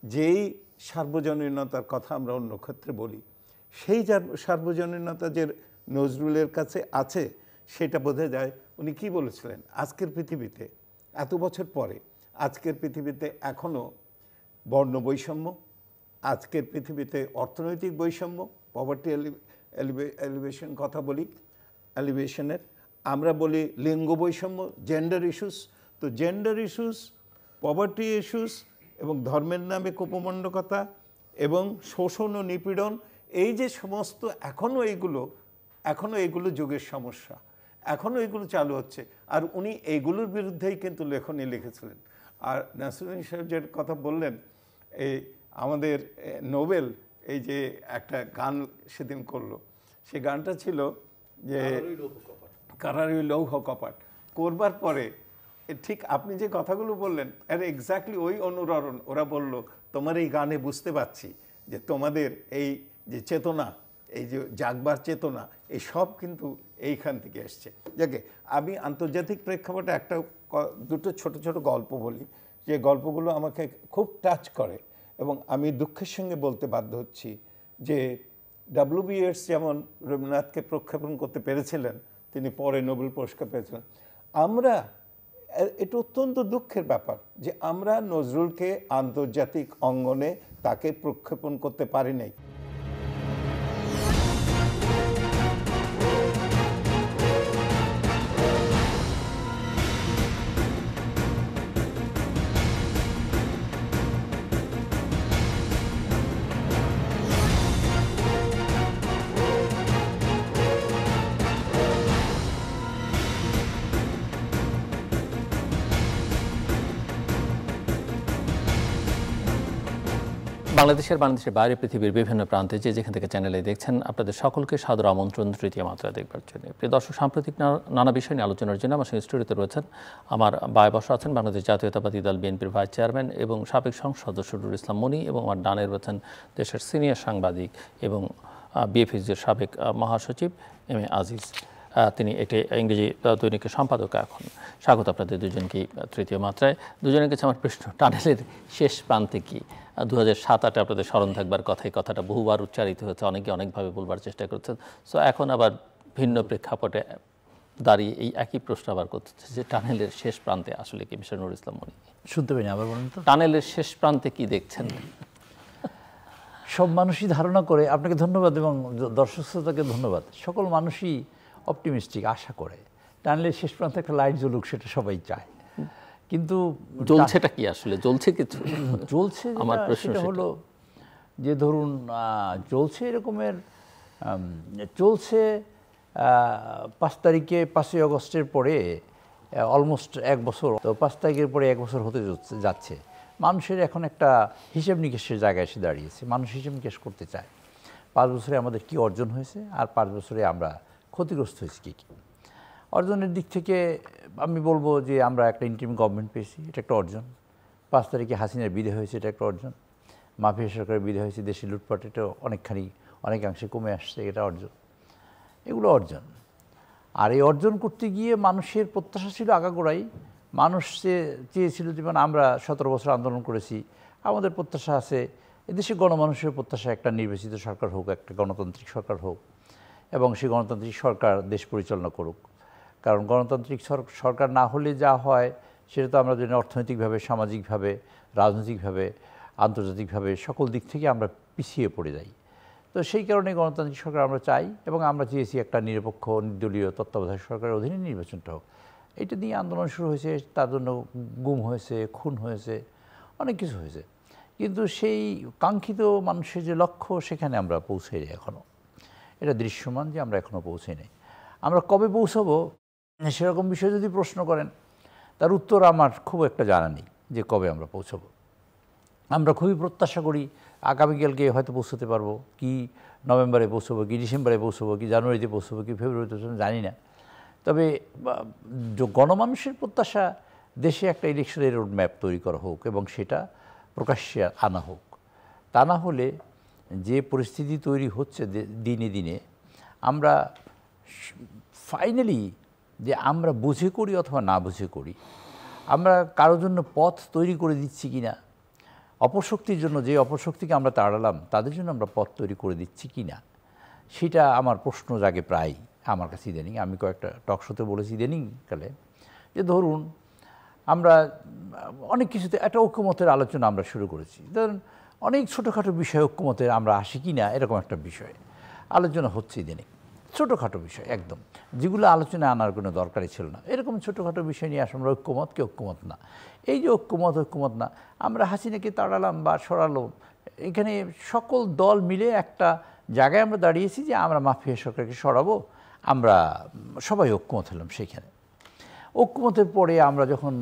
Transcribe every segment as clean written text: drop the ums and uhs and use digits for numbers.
যেই সার্বজনীনতার কথা আমরা অন্য ক্ষেত্রে বলি, সেই সার্বজনীনতা যে নজরুলের কাছে আছে সেটা বোঝা যায়। উনি কি বলেছিলেন, আজকের পৃথিবীতে এত বছর পরে আজকের পৃথিবীতে এখনও বর্ণ বৈষম্য, আজকের পৃথিবীতে অর্থনৈতিক বৈষম্য, পভার্টি এলিভেশন কথা বলি, এলিভেশনের আমরা বলি লিঙ্গ বৈষম্য, জেন্ডার ইস্যুস। তো জেন্ডার ইস্যুস, পভার্টি ইস্যুস এবং ধর্মের নামে কোপমণ্ডকতা এবং শোষণ ও নিপীড়ন, এই যে সমস্ত এখনও এইগুলো যুগের সমস্যা, এখনও এগুলো চালু হচ্ছে। আর উনি এইগুলোর বিরুদ্ধেই কিন্তু লেখনী লিখেছিলেন। আর নাসিরুদ্দিন সাহেব যে কথা বললেন, এই আমাদের নোবেল এই যে একটা গান সেদিন করলো, সেই গানটা ছিল যে কারারই লৌহ কপাট। করবার পরে ঠিক আপনি যে কথাগুলো বললেন এর এক্স্যাক্টলি ওই অনুরণন। ওরা বলল, তোমার এই গানে বুঝতে পারছি যে তোমাদের এই যে চেতনা, এই যে জাগবার চেতনা, এই সব কিন্তু এইখান থেকে এসছে। যাকে আমি আন্তর্জাতিক প্রেক্ষাপটে দুটো ছোট ছোট গল্প বলি, যে গল্পগুলো আমাকে খুব টাচ করে এবং আমি দুঃখের সঙ্গে বলতে বাধ্য হচ্ছি যে W.B. Yeats যেমন রবীন্দ্রনাথকে প্রক্ষেপণ করতে পেরেছিলেন, তিনি পরে নোবেল পুরস্কার পেয়েছিলেন। এটা অত্যন্ত দুঃখের ব্যাপার যে আমরা নজরুলকে আন্তর্জাতিক অঙ্গনে তাকে প্রক্ষেপণ করতে পারি নাই। বাংলাদেশের বাইরে পৃথিবীর বিভিন্ন প্রান্তে যে যেখান থেকে চ্যানেলে দেখছেন, আপনাদের সকলকে সাদর আমন্ত্রণ তৃতীয় মাত্রা দেখবার জন্য। প্রিয় দর্শক, সাম্প্রতিক নানা বিষয় নিয়ে আলোচনার জন্য আমার সঙ্গে স্টুডিওতে রয়েছেন, আমার বায়ে বসা আছেন বাংলাদেশ জাতীয়তাবাদী দল বিএনপির ভাইস চেয়ারম্যান এবং সাবেক সংসদ সদস্য নুরুল ইসলাম মনি, এবং আমার ডানে রয়েছেন দেশের সিনিয়র সাংবাদিক এবং বিএফএসির সাবেক মহাসচিব এম এ আজিজ। তিনি একটি ইংরেজি দৈনিকের সম্পাদক। এখন স্বাগত আপনাদের দুজনকেই তৃতীয় মাত্রায়। দুজনের কাছে আমার প্রশ্ন, টানেলের শেষ প্রান্তে কি? 2007-8 আপনাদের স্মরণ থাকবার কথাটা বহুবার উচ্চারিত হয়েছে, অনেকে অনেকভাবে বলবার চেষ্টা করছেন। সো এখন আবার ভিন্ন প্রেক্ষাপটে দাঁড়িয়ে এই একই প্রশ্ন আবার করতেছে যে টানেলের শেষ প্রান্তে আসলে কি? মিস্টার নুরুল ইসলাম মনি, শুনতে পাইনি, আবার বলুন তো। টানেলের শেষ প্রান্তে কি দেখছেন? সব মানুষই ধারণা করে, আপনাকে ধন্যবাদ এবং দর্শক শ্রোতাকে ধন্যবাদ। সকল মানুষই অপটিমিস্টিক, আশা করে টানেলের শেষ প্রান্তে একটা লাইট জ্বলুক, সেটা সবাই চায়। কিন্তু জ্বলছেটা কি আসলে? জ্বলছে কিছু? জ্বলছে আমার প্রশ্ন সেটা হলো যে ধরুন চলছে এরকমের, চলছে 5 তারিখে 5ই আগস্টের পরে অলমোস্ট 1 বছর, তো 5 তারিখের পরে 1 বছর হতে যাচ্ছে। মানুষের এখন একটা হিসেব নিকেশের জায়গায় এসে দাঁড়িয়েছে। মানুষ হিসেব নিকেশ করতে চায় 5 বছরে আমাদের কি অর্জন হয়েছে আর 5 বছরে আমরা ক্ষতিগ্রস্ত হয়েছি কী কী। অর্জনের দিক থেকে আমি বলবো যে আমরা একটা ইন্টারিম গভর্নমেন্ট পেয়েছি, এটা একটা অর্জন। 5 তারিখে হাসিনার বিদায় হয়েছে, এটা একটা অর্জন। মাফিয়া সরকারের বিদায় হয়েছে, দেশের লুটপাট এটা অনেকাংশে কমে আসছে, এটা অর্জন। এগুলো অর্জন। আর এই অর্জন করতে গিয়ে মানুষের প্রত্যাশা ছিল আগাগোড়াই। মানুষ চেয়েছিল, যেমন আমরা 17 বছর আন্দোলন করেছি, আমাদের প্রত্যাশা আছে এদেশে গণমানুষের প্রত্যাশা একটা নির্বাচিত সরকার হোক, একটা গণতান্ত্রিক সরকার হোক, এবং সেই গণতান্ত্রিক সরকার দেশ পরিচালনা করুক। কারণ গণতান্ত্রিক সরকার না হলে যা হয় সেটা তো আমরা জানি, অর্থনৈতিকভাবে, সামাজিকভাবে, রাজনৈতিকভাবে, আন্তর্জাতিকভাবে সকল দিক থেকে আমরা পিছিয়ে পড়ে যাই। তো সেই কারণে গণতান্ত্রিক সরকার আমরা চাই, এবং আমরা চেয়েছি একটা নিরপেক্ষ নির্দলীয় তত্ত্বাবধায়ক সরকারের অধীনে নির্বাচনটা হোক। এটা নিয়ে আন্দোলন শুরু হয়েছে, তার জন্য গুম হয়েছে, খুন হয়েছে, অনেক কিছু হয়েছে। কিন্তু সেই কাঙ্ক্ষিত মানুষের যে লক্ষ্য, সেখানে আমরা পৌঁছাই নি এখনও। এটা দৃশ্যমান যে আমরা এখনও পৌঁছাই নাই। আমরা কবে পৌঁছাবো সেরকম বিষয় যদি প্রশ্ন করেন, তার উত্তর আমার খুব একটা জানা নেই যে কবে আমরা পৌঁছাবো। আমরা খুবই প্রত্যাশা করি আগামীকালকে হয়তো পৌঁছতে পারবো, কি নভেম্বরে পৌঁছবো, কি ডিসেম্বরে পৌঁছবো, কি জানুয়ারিতে পৌঁছবো, কি ফেব্রুয়ারিতে পৌঁছবো, জানি না। তবে গণমানুষের প্রত্যাশা দেশে একটা ইলেকশনের রোডম্যাপ তৈরি করা হোক এবং সেটা প্রকাশ্যে আনা হোক। তা না হলে যে পরিস্থিতি তৈরি হচ্ছে দিনে দিনে, আমরা ফাইনালি যে আমরা বুঝে করি অথবা না বুঝে করি, আমরা কারোর জন্য পথ তৈরি করে দিচ্ছি কি না, অপশক্তির জন্য যে অপশক্তিকে আমরা তাড়ালাম তাদের জন্য আমরা পথ তৈরি করে দিচ্ছি কি না, সেটা আমার প্রশ্ন জাগে প্রায় আমার কাছে ইদানিং। আমি কয়েকটা টক শোতে বলেছি ইদানিং কালে যে ধরুন আমরা অনেক কিছুতে একটা ঐক্যমতের আলোচনা আমরা শুরু করেছি, ধরুন অনেক ছোটোখাটো বিষয় ঐক্যমতের আমরা আসি কি না এরকম একটা বিষয় আলোচনা হচ্ছে ইদানিং, ছোটোখাটো বিষয় একদম, যেগুলো আলোচনায় আনার কোনো দরকারই ছিল না, এরকম ছোটোখাটো বিষয় নিয়ে আসে আমরা ঐক্যমত কি ঐক্যমত না। এই যে ঐক্যমত না, আমরা হাসিনাকে তাড়ালাম বা সরালাম, এখানে সকল দল মিলে একটা জায়গায় আমরা দাঁড়িয়েছি যে আমরা মাফিয়া সরকারকে সরাবো, আমরা সবাই ঐক্যমত হলাম। সেইখানে ঐক্যমতের পরে আমরা যখন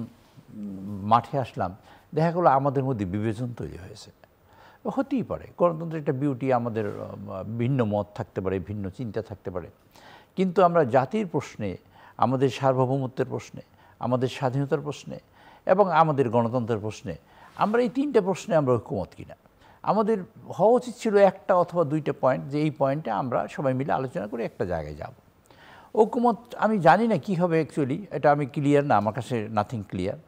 মাঠে আসলাম দেখা গেলো আমাদের মধ্যে বিভাজন তৈরি হয়েছে। হতেই পারে, গণতন্ত্রের একটা বিউটি, আমাদের ভিন্ন মত থাকতে পারে, ভিন্ন চিন্তা থাকতে পারে, কিন্তু আমরা জাতির প্রশ্নে, আমাদের সার্বভৌমত্বের প্রশ্নে, আমাদের স্বাধীনতার প্রশ্নে এবং আমাদের গণতন্ত্রের প্রশ্নে, আমরা এই তিনটে প্রশ্নে আমরা ঐক্যমত কিনা। আমাদের হওয়া উচিত ছিল একটা অথবা দুইটা পয়েন্ট, যে এই পয়েন্টে আমরা সবাই মিলে আলোচনা করে একটা জায়গায় যাব। ঐক্যমত আমি জানি না কী হবে অ্যাকচুয়ালি, এটা আমি ক্লিয়ার না, আমার কাছে নাথিং ক্লিয়ার।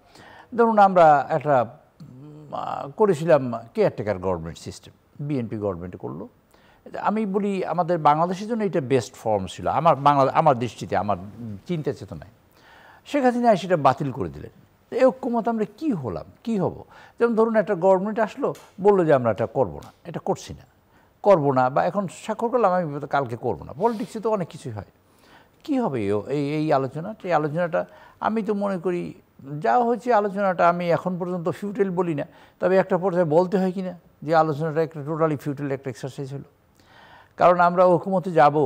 ধরুন আমরা একটা করেছিলাম caretaker government system, BNP government করলো, আমি বলি আমাদের বাংলাদেশের জন্য এটা বেস্ট ফর্ম ছিল আমার দৃষ্টিতে, আমার চিন্তা চেতনায়। শেখ হাসিনা সেটা বাতিল করে দিলেন। এই ঐক্যমত আমরা কী হলাম, কী হব? যেমন ধরুন একটা গভর্নমেন্ট আসলো, বললো যে আমরা এটা করবো না, এটা করছি না, করবো না, বা এখন স্বাক্ষর করলাম আমি কালকে করবো না। পলিটিক্সে তো অনেক কিছুই হয়। কী হবে এই আলোচনাটা? এই আলোচনাটা আমি তো মনে করি যা হয়েছে আলোচনাটা, আমি এখন পর্যন্ত ফিউটেল বলি না, তবে একটা পর্যায়ে বলতে হয় কি না যে আলোচনাটা একটা টোটালি ফিউটেল একটা এক্সারসাইজ হলো। কারণ আমরা ঐক্যমতে যাব,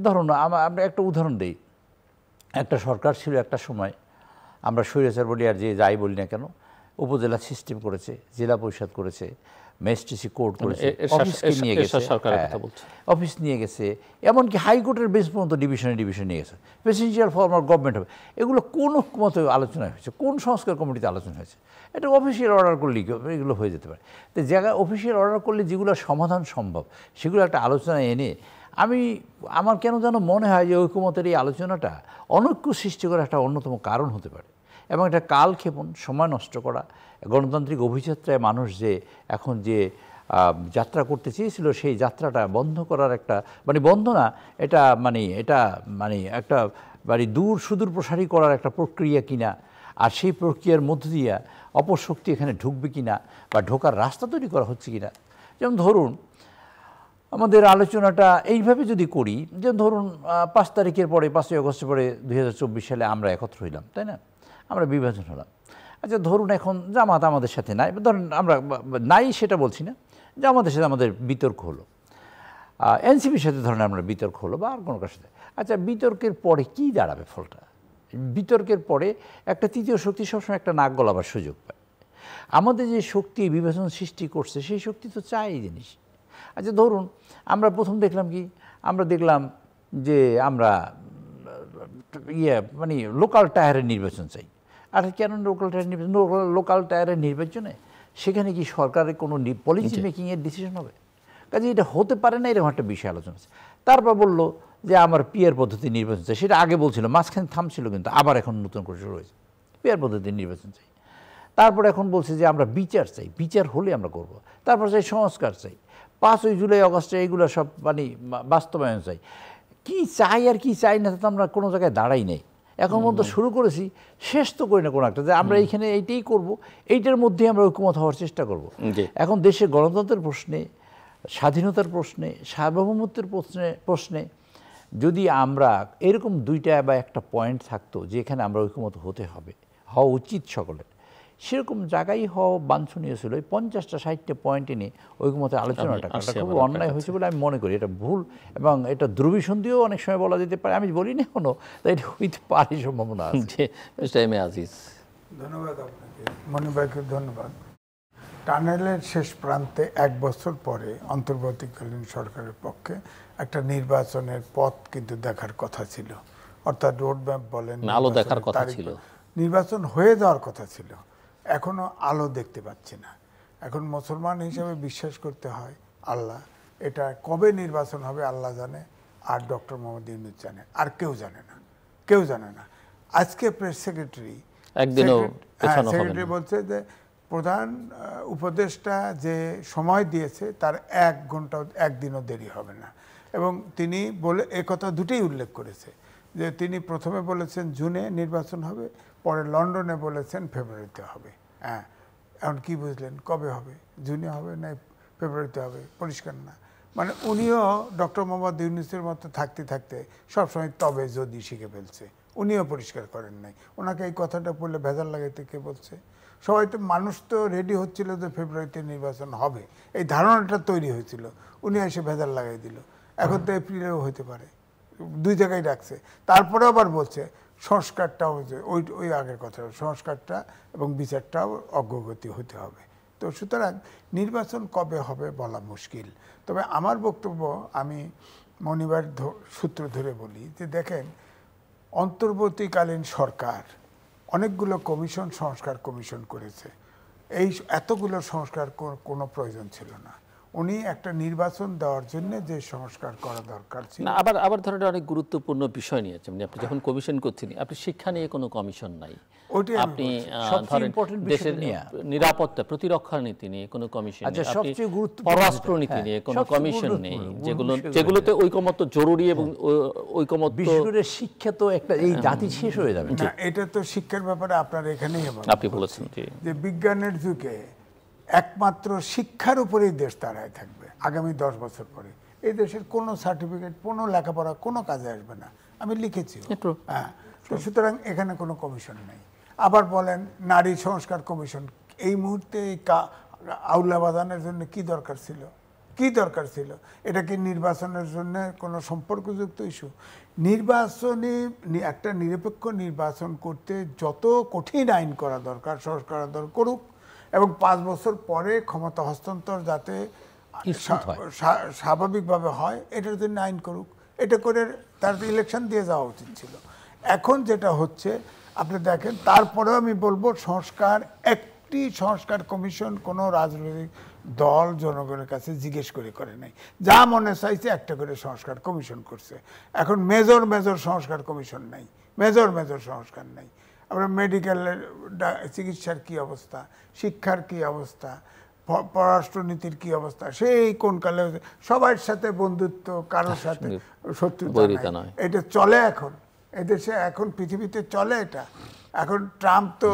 ধরুন আমরা একটা উদাহরণ দিই, একটা সরকার ছিল একটা সময়, আমরা স্বৈরাচার বলি আর যে যাই বলি না কেন, উপজেলা সিস্টেম করেছে, জেলা পরিষদ করেছে, ম্যাজিস্ট্রেসি কোর্ট করেছে, অফিসকে নিয়ে গেছে, অফিস নিয়ে গেছে, এমনকি হাইকোর্টের বেঞ্চ পর্যন্ত ডিভিশন নিয়ে গেছে, প্রেসিডেন্সিয়াল ফর্ম অফ গভর্নমেন্ট হবে। এগুলো কোন মতো আলোচনা হয়েছে, কোন সংস্কার কমিটিতে আলোচনা হয়েছে? এটা অফিসিয়াল অর্ডার করলে এগুলো হয়ে যেতে পারে। তো জায়গায় অফিসিয়াল অর্ডার করলে যেগুলো সমাধান সম্ভব সেগুলো একটা আলোচনায় এনে আমার কেন যেন মনে হয় যে ঐক্যমতের এই আলোচনাটা অনৈক্য সৃষ্টি করার একটা অন্যতম কারণ হতে পারে, এবং এটা কালক্ষেপণ, সময় নষ্ট করা, গণতান্ত্রিক অভিযাত্রায় মানুষ যে এখন যে যাত্রা করতে চেয়েছিল সেই যাত্রাটা বন্ধ করার একটা বন্ধ না, এটা একটা সুদূর প্রসারী করার একটা প্রক্রিয়া কিনা, আর সেই প্রক্রিয়ার মধ্য দিয়ে অপশক্তি এখানে ঢুকবে কিনা বা ঢোকার রাস্তা তৈরি করা হচ্ছে কিনা। যেমন ধরুন আমাদের আলোচনাটা এইভাবে যদি করি, যে ধরুন 5 তারিখের পরে, 5ই আগস্টের পরে 2024 সালে আমরা একত্র হইলাম, তাই না? আমরা বিভাজন হলাম। আচ্ছা ধরুন এখন জামাত আমাদের সাথে নাই, ধরুন আমরা নাই সেটা বলছি না, জামাতের সাথে আমাদের বিতর্ক হলো, এনসিপির সাথে ধরুন আমরা বিতর্ক হলো বা আর কোনো কার সাথে। আচ্ছা বিতর্কের পরে কি দাঁড়াবে ফলটা? বিতর্কের পরে একটা তৃতীয় শক্তি সবসময় একটা নাক গলাবার সুযোগ পায়। আমাদের যে শক্তি বিভাজন সৃষ্টি করছে সেই শক্তি তো চাই এই জিনিস। আচ্ছা ধরুন আমরা প্রথম দেখলাম কি, আমরা দেখলাম যে আমরা লোকাল টায়ারের নির্বাচন চাই। আর কেন লোকাল টায়ার নির্বাচন? লোকাল টায়ারের নির্বাচনে সেখানে কি সরকারের কোনো পলিসি মেকিংয়ের ডিসিশন হবে? কাজে এটা হতে পারে না, এরকম একটা বিষয় আলোচনা আছে। তারপর বললো যে আমার পিয়ার পদ্ধতি নির্বাচন চাই, সেটা আগে বলছিল, মাঝখানে থামছিল, কিন্তু আবার এখন নতুন করে শুরু হয়েছে, পিয়ার পদ্ধতির নির্বাচন চাই। তারপর এখন বলছে যে আমরা বিচার চাই, বিচার হলে আমরা করব। তারপর চাই সংস্কার চাই, 5ই জুলাই অগস্টে এইগুলো সব বাস্তবায়ন চাই। কি চাই আর কি চাই না তো আমরা কোনো জায়গায় দাঁড়াই নেই। এখন পর্যন্ত শুরু করেছি, শেষ তো করি না কোনো একটা, যে আমরা এইখানে এইটাই করব, এইটার মধ্যেই আমরা ঐক্যমত হওয়ার চেষ্টা করব। এখন দেশের গণতন্ত্রের প্রশ্নে, স্বাধীনতার প্রশ্নে, সার্বভৌমত্বের প্রশ্নে যদি আমরা এরকম 2টা বা একটা পয়েন্ট থাকতো যেখানে আমরা ঐক্যমত হওয়া উচিত সকলের, সেরকম জায়গায় হওয়া বাঞ্ছনীয় ছিল। ওই 50টা 60টা পয়েন্ট এনে ঐক্যমতের আলোচনাটা খুব অন্যায় হয়েছে বলে আমি মনে করি। এটা ভুল, এবং এটা দুর্বিসন্ধিও অনেক সময় বলা যেতে পারে, আমি বলি না এখনো, তাই এটা হইতে পারে সম্ভাবনা আছে। ধন্যবাদ আপনাকে, মনির ভাইকে ধন্যবাদ। টানেলের শেষ প্রান্তে 1 বছর পরে অন্তর্বর্তীকালীন সরকারের পক্ষে একটা নির্বাচনের পথ কিন্তু দেখার কথা ছিল, অর্থাৎ রোড ম্যাপ বলেন, আলো দেখার কথা ছিল, নির্বাচন হয়ে যাওয়ার কথা ছিল। এখনো আলো দেখতে পাচ্ছি না। এখন মুসলমান হিসেবে বিশ্বাস করতে হয় আল্লাহ, এটা কবে নির্বাচন হবে আল্লাহ জানে, আর ডক্টর মোহাম্মদ ইউনূস জানে, আর কেউ জানে না। আজকে প্রেস সেক্রেটারি বলছে যে প্রধান উপদেষ্টা যে সময় দিয়েছে তার 1 ঘন্টা 1 দিনও দেরি হবে না। এবং তিনি বলে একথা দুটোই উল্লেখ করেছে যে তিনি প্রথমে বলেছেন জুনে নির্বাচন হবে, পরে লন্ডনে বলেছেন ফেব্রুয়ারিতে হবে। হ্যাঁ, এখন কি বুঝলেন কবে হবে? জুনে হবে না ফেব্রুয়ারিতে হবে? পরিষ্কার না। মানে উনিও ডক্টর মোহাম্মদ ইউনূসের মতো থাকতে থাকতে সবসময় তবে যদি শিখে ফেলছে, উনিও পরিষ্কার করেন নাই। ওনাকে এই কথাটা বললে ভেজাল লাগাইতে কে বলছে? সবাই তো, মানুষ তো রেডি হচ্ছিল যে ফেব্রুয়ারিতে নির্বাচন হবে, এই ধারণাটা তৈরি হয়েছিল, উনি এসে ভেজাল লাগাই দিল। এখন তো এপ্রিলেও হতে পারে, 2 জায়গায় ডাকছে। তারপরে আবার বলছে সংস্কারটাও ওই আগের কথা, সংস্কারটা এবং বিচারটাও অগ্রগতি হতে হবে। তো সুতরাং নির্বাচন কবে হবে বলা মুশকিল। তবে আমার বক্তব্য, আমি মনিবার সূত্র ধরে বলি যে দেখেন, অন্তর্বর্তীকালীন সরকার অনেকগুলো কমিশন, সংস্কার কমিশন করেছে। এই এতগুলো সংস্কার কোনো প্রয়োজন ছিল না। উনি একটা নির্বাচন দেওয়ার জন্য যে সংস্কার করা দরকার ছিল। না, আবার ধরেন অনেক গুরুত্বপূর্ণ বিষয় নিয়েছেন আপনি যখন কমিশন করছেন। আপনি শিক্ষা নিয়ে কোনো কমিশন নাই, আপনি ধরেন দেশের নিরাপত্তা প্রতিরক্ষা নীতি নিয়ে কোনো কমিশন নেই, আপনি পররাষ্ট্র নীতি নিয়ে কোনো কমিশন নেই, যেগুলোতে ঐকমত্য জরুরি এবং ঐকমত্য। বিশেষ করে শিক্ষা তো একটা, এই জাতি শেষ হয়ে যাবে না, এটা তো শিক্ষার ব্যাপারে আপনার এখানেই আপনি বলেছেন যে বিজ্ঞানের যুগে একমাত্র শিক্ষার উপরেই দেশ দাঁড়ায় থাকবে আগামী 10 বছর পরে। এই দেশের কোনো সার্টিফিকেট, কোনো লেখাপড়া কোনো কাজে আসবে না, আমি লিখেছি। হ্যাঁ, তো সুতরাং এখানে কোনো কমিশন নেই। আবার বলেন নারী সংস্কার কমিশন, এই মুহূর্তে এই আউলা বাদানের জন্য কি দরকার ছিল? কি দরকার ছিল? এটা কি নির্বাচনের জন্য কোনো সম্পর্কযুক্ত ইস্যু? নির্বাচনী একটা নিরপেক্ষ নির্বাচন করতে যত কঠিন আইন করা দরকার, সংস্কার দরকার করুক, এবং 5 বছর পরে ক্ষমতা হস্তান্তর যাতে স্বাভাবিকভাবে হয়, এটার জন্য আইন করুক। এটা করে তার ইলেকশন দিয়ে যাওয়া উচিত ছিল। এখন যেটা হচ্ছে আপনি দেখেন, তারপরেও আমি বলবো সংস্কার, একটি সংস্কার কমিশন কোনো রাজনৈতিক দল জনগণের কাছে জিজ্ঞেস করে নাই, যা মনে চাইছে একটা করে সংস্কার কমিশন করছে। এখন মেজর সংস্কার কমিশন নাই, মেজর সংস্কার নাই। আমরা মেডিকেলের চিকিৎসার কি অবস্থা, শিক্ষার কি অবস্থা, পররাষ্ট্রনীতির কি অবস্থা, সেই কোন কালে সবার সাথে বন্ধুত্ব, কারোর সাথে শত্রুতা নাই। এটা চলে এখন এদেশে, এখন পৃথিবীতে চলে এটা। এখন ট্রাম্প তো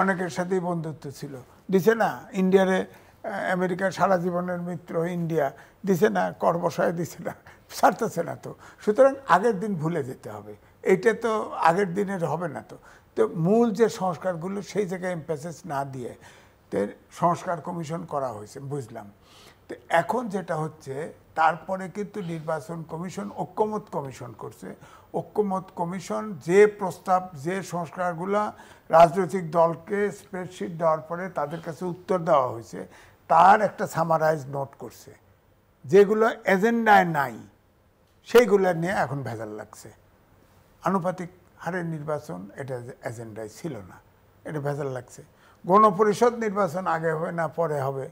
অনেকের সাথেই বন্ধুত্ব ছিল, দিছে না? ইন্ডিয়ারে আমেরিকার সারা জীবনের মিত্র ইন্ডিয়া দিছে না, কর বসায় দিছে না, ছাড়তেছে না তো। সুতরাং আগের দিন ভুলে যেতে হবে, এইটা তো আগের দিনের হবে না। তো তো মূল যে সংস্কারগুলো সেই জায়গায় এমফাসিস না দিয়ে সংস্কার কমিশন করা হয়েছে, বুঝলাম। তো এখন যেটা হচ্ছে, তারপরে কিন্তু নির্বাচন কমিশন ঐক্যমত কমিশন করছে। ঐক্যমত কমিশন যে প্রস্তাব, যে সংস্কারগুলো রাজনৈতিক দলকে স্প্রেডশিট দেওয়ার পরে তাদের কাছে উত্তর দেওয়া হয়েছে, তার একটা সামারাইজ নোট করছে। যেগুলো এজেন্ডায় নাই সেইগুলো নিয়ে এখন ভেজাল লাগছে। আনুপাতিক হারের নির্বাচন, এটা এজেন্ডায় ছিল না, এটা ভেজাল লাগছে। গণপরিষদ নির্বাচন আগে হবে না পরে হবে,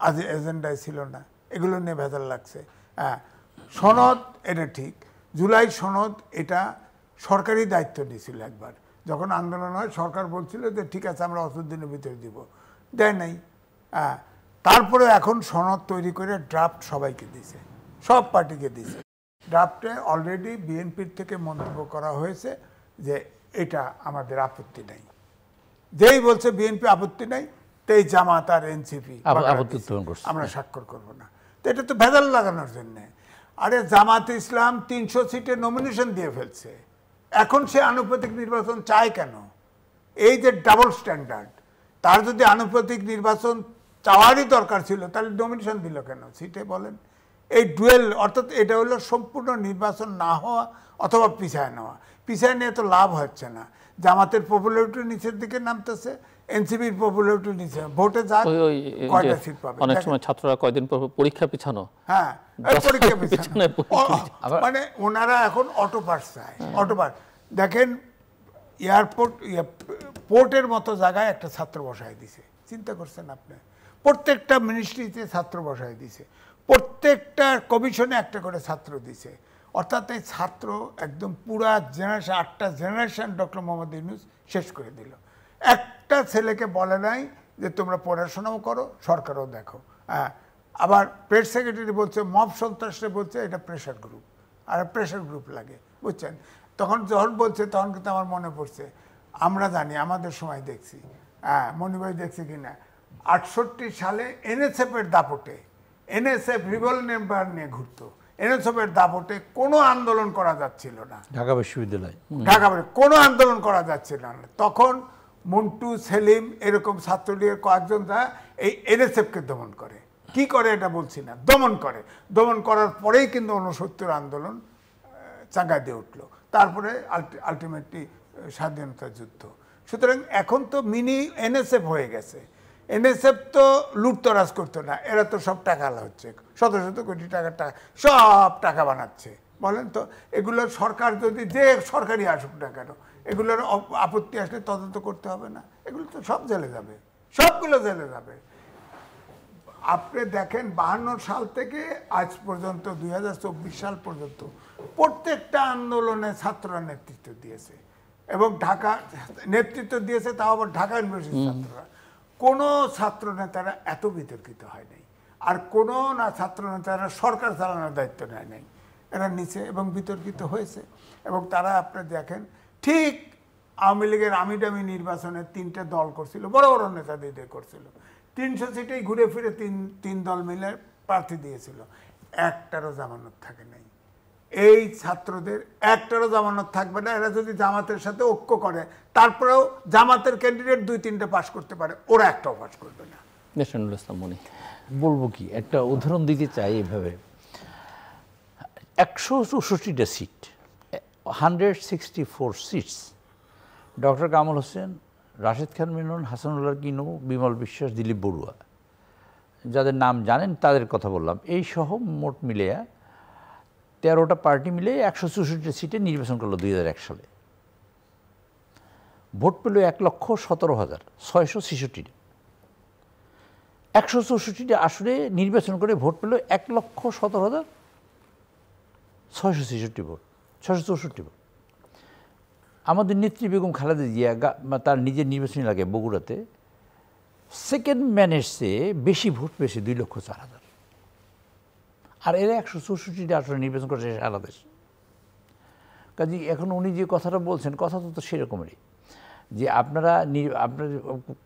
আজ এজেন্ডায় ছিল না, এগুলো নিয়ে ভেজাল লাগছে। হ্যাঁ, সনদ, এটা ঠিক, জুলাই সনদ, এটা সরকারি দায়িত্ব নিয়েছিল একবার, যখন আন্দোলন হয় সরকার বলছিল যে ঠিক আছে আমরা 8 দিনের ভিতরে দিব, দেয় নাই। হ্যাঁ, তারপরে এখন সনদ তৈরি করে ড্রাফট সবাইকে দিছে, সব পার্টিকে দিছে। ড্রাফটে অলরেডি বিএনপির থেকে মন্তব্য করা হয়েছে যে এটা আমাদের আপত্তি নেই। যেই বলছে বিএনপি আপত্তি নেই, তেই জামাত আর এনসিপি আমরা স্বাক্ষর করব না। তো এটা তো ভেজাল লাগানোর জন্যে। আরে জামাত ইসলাম 300 সিটে নমিনেশন দিয়ে ফেলছে, এখন সে আনুপাতিক নির্বাচন চায় কেন? এই যে ডাবল স্ট্যান্ডার্ড, তার যদি আনুপাতিক নির্বাচন চাওয়ারই দরকার ছিল তাহলে নমিনেশন দিল কেন সিটে বলেন? এই ডুয়েল, অর্থাৎ এটা হলো সম্পূর্ণ নির্বাচন না হওয়া অথবা পিছায় নেওয়া। পিছায় নিয়ে তো লাভ হচ্ছে না, জামাতের পপুলারিটি নিচের দিকে নামতেছে, এনসিপির পপুলারিটি নিচে, ভোটে যা কয়টা সিট পাবে। অনেক সময় ছাত্ররা কয়দিন পর পরীক্ষা পিছানো, হ্যাঁ পরীক্ষা পিছানো, মানে ওনারা এখন অটো পাস চায়। অটো পাস দেখেন, এয়ারপোর্ট, পোর্টের মতো জায়গায় একটা ছাত্র বসায় দিছে, চিন্তা করছেন আপনি? প্রত্যেকটা মিনিস্ট্রিতে ছাত্র বসায় দিছে, প্রত্যেকটা কমিশনে একটা করে ছাত্র দিছে। অর্থাৎ এই ছাত্র একদম পুরা জেনারেশন, 8টা জেনারেশন ডক্টর মোহাম্মদ ইউনূস শেষ করে দিল। একটা একটা ছেলেকে বলে নাই যে তোমরা পড়াশোনাও করো, সরকারও দেখো। হ্যাঁ, আবার প্রেস সেক্রেটারি বলছে, মব সন্ত্রাসে বলছে এটা প্রেশার গ্রুপ, আর প্রেশার গ্রুপ লাগে, বুঝছেন। তখন যখন বলছে তখন কিন্তু আমার মনে পড়ছে, আমরা জানি আমাদের সময় দেখছি, হ্যাঁ মনিভাই দেখছি কিনা, 68 সালে এনএসএফের দাপটে, এনএসএফ রিভলভার নিয়ে ঘুরতো, এনএসএফের দাপটে কোনো আন্দোলন করা যাচ্ছিল না ঢাকা বিশ্ববিদ্যালয়, কোনো আন্দোলন করা যাচ্ছিল না। তখন মন্টু, সেলিম এরকম ছাত্রলীগের কয়েকজন যা এই এনএসএফকে দমন করে। কি করে এটা বলছি না, দমন করে। দমন করার পরেই কিন্তু 69 আন্দোলন চাঙ্গা দিয়ে উঠলো, তারপরে আলটিমেটলি স্বাধীনতা যুদ্ধ। সুতরাং এখন তো মিনি এনএসএফ হয়ে গেছে। এনএসএফ তো লুটতরাজ করতো না, এরা তো সব টাকা হচ্ছে, শত শত কোটি টাকার টাকা, সব টাকা বানাচ্ছে। বলেন তো, এগুলো সরকার যদি যে সরকারি আসুক না কেন, এগুলোর আপত্তি আসলে তদন্ত করতে হবে না? এগুলো তো সব জেলে যাবে, সবগুলো জেলে যাবে। আপনি দেখেন 52 সাল থেকে আজ পর্যন্ত 2024 সাল পর্যন্ত প্রত্যেকটা আন্দোলনে ছাত্ররা নেতৃত্ব দিয়েছে, এবং ঢাকা নেতৃত্ব দিয়েছে, তাও আবার ঢাকা ইউনিভার্সিটির ছাত্ররা। কোনো ছাত্র নেতারা এত বিতর্কিত হয় নাই, আর কোনো না ছাত্র নেতারা সরকার চালানোর দায়িত্ব নেয় নাই। এরা নিচে এবং বিতর্কিত হয়েছে। এবং তারা আপনি দেখেন, ঠিক আওয়ামী লীগের আমিডামি নির্বাচনে 3টে দল করছিল, বড় বড় নেতাদের দিয়ে করছিল, 300 সিটেই ঘুরে ফিরে তিন দল মিলে প্রার্থী দিয়েছিল, একটারও জামানত থাকে নাই। এই ছাত্রদের একটারও জামানত থাকবে না। এরা যদি জামাতের সাথে ঐক্য করে, তারপরেও জামাতের ক্যান্ডিডেট 2-3টে পাশ করতে পারে, ওরা একটাও পাশ করবে না। নেশানুল ইসলাম মনি, বলবো কি, একটা উদাহরণ দিতে চাই এভাবে। 164টা seat, 164 seats, doctor Kamal Hossain, Rashed Khan Milon, Hasanullah Kinu, Bimal Biswas, Dilip Barua, যাদের নাম জানেন তাদের কথা বললাম, এই সহ মোট মিলে 13টা পার্টি মিলে 164 সিটে নির্বাচন করলো 2001 সালে। ভোট পেল 1,17,666। 164টা আসলে নির্বাচন করে ভোট পেল 1,17,666 ভোট, 664 ভোট। আমাদের নেত্রী বেগম খালেদা জিয়া তার নিজের নির্বাচনী এলাকায় বগুড়াতে সেকেন্ড ম্যানের চেয়ে বেশি ভোট পেয়েছে, 2,04,000। আর এরা 164টা আসলে নির্বাচন করেছে সারা দেশ। কাজে এখন উনি যে কথাটা বলছেন, কথা তো সেরকমই, যে আপনার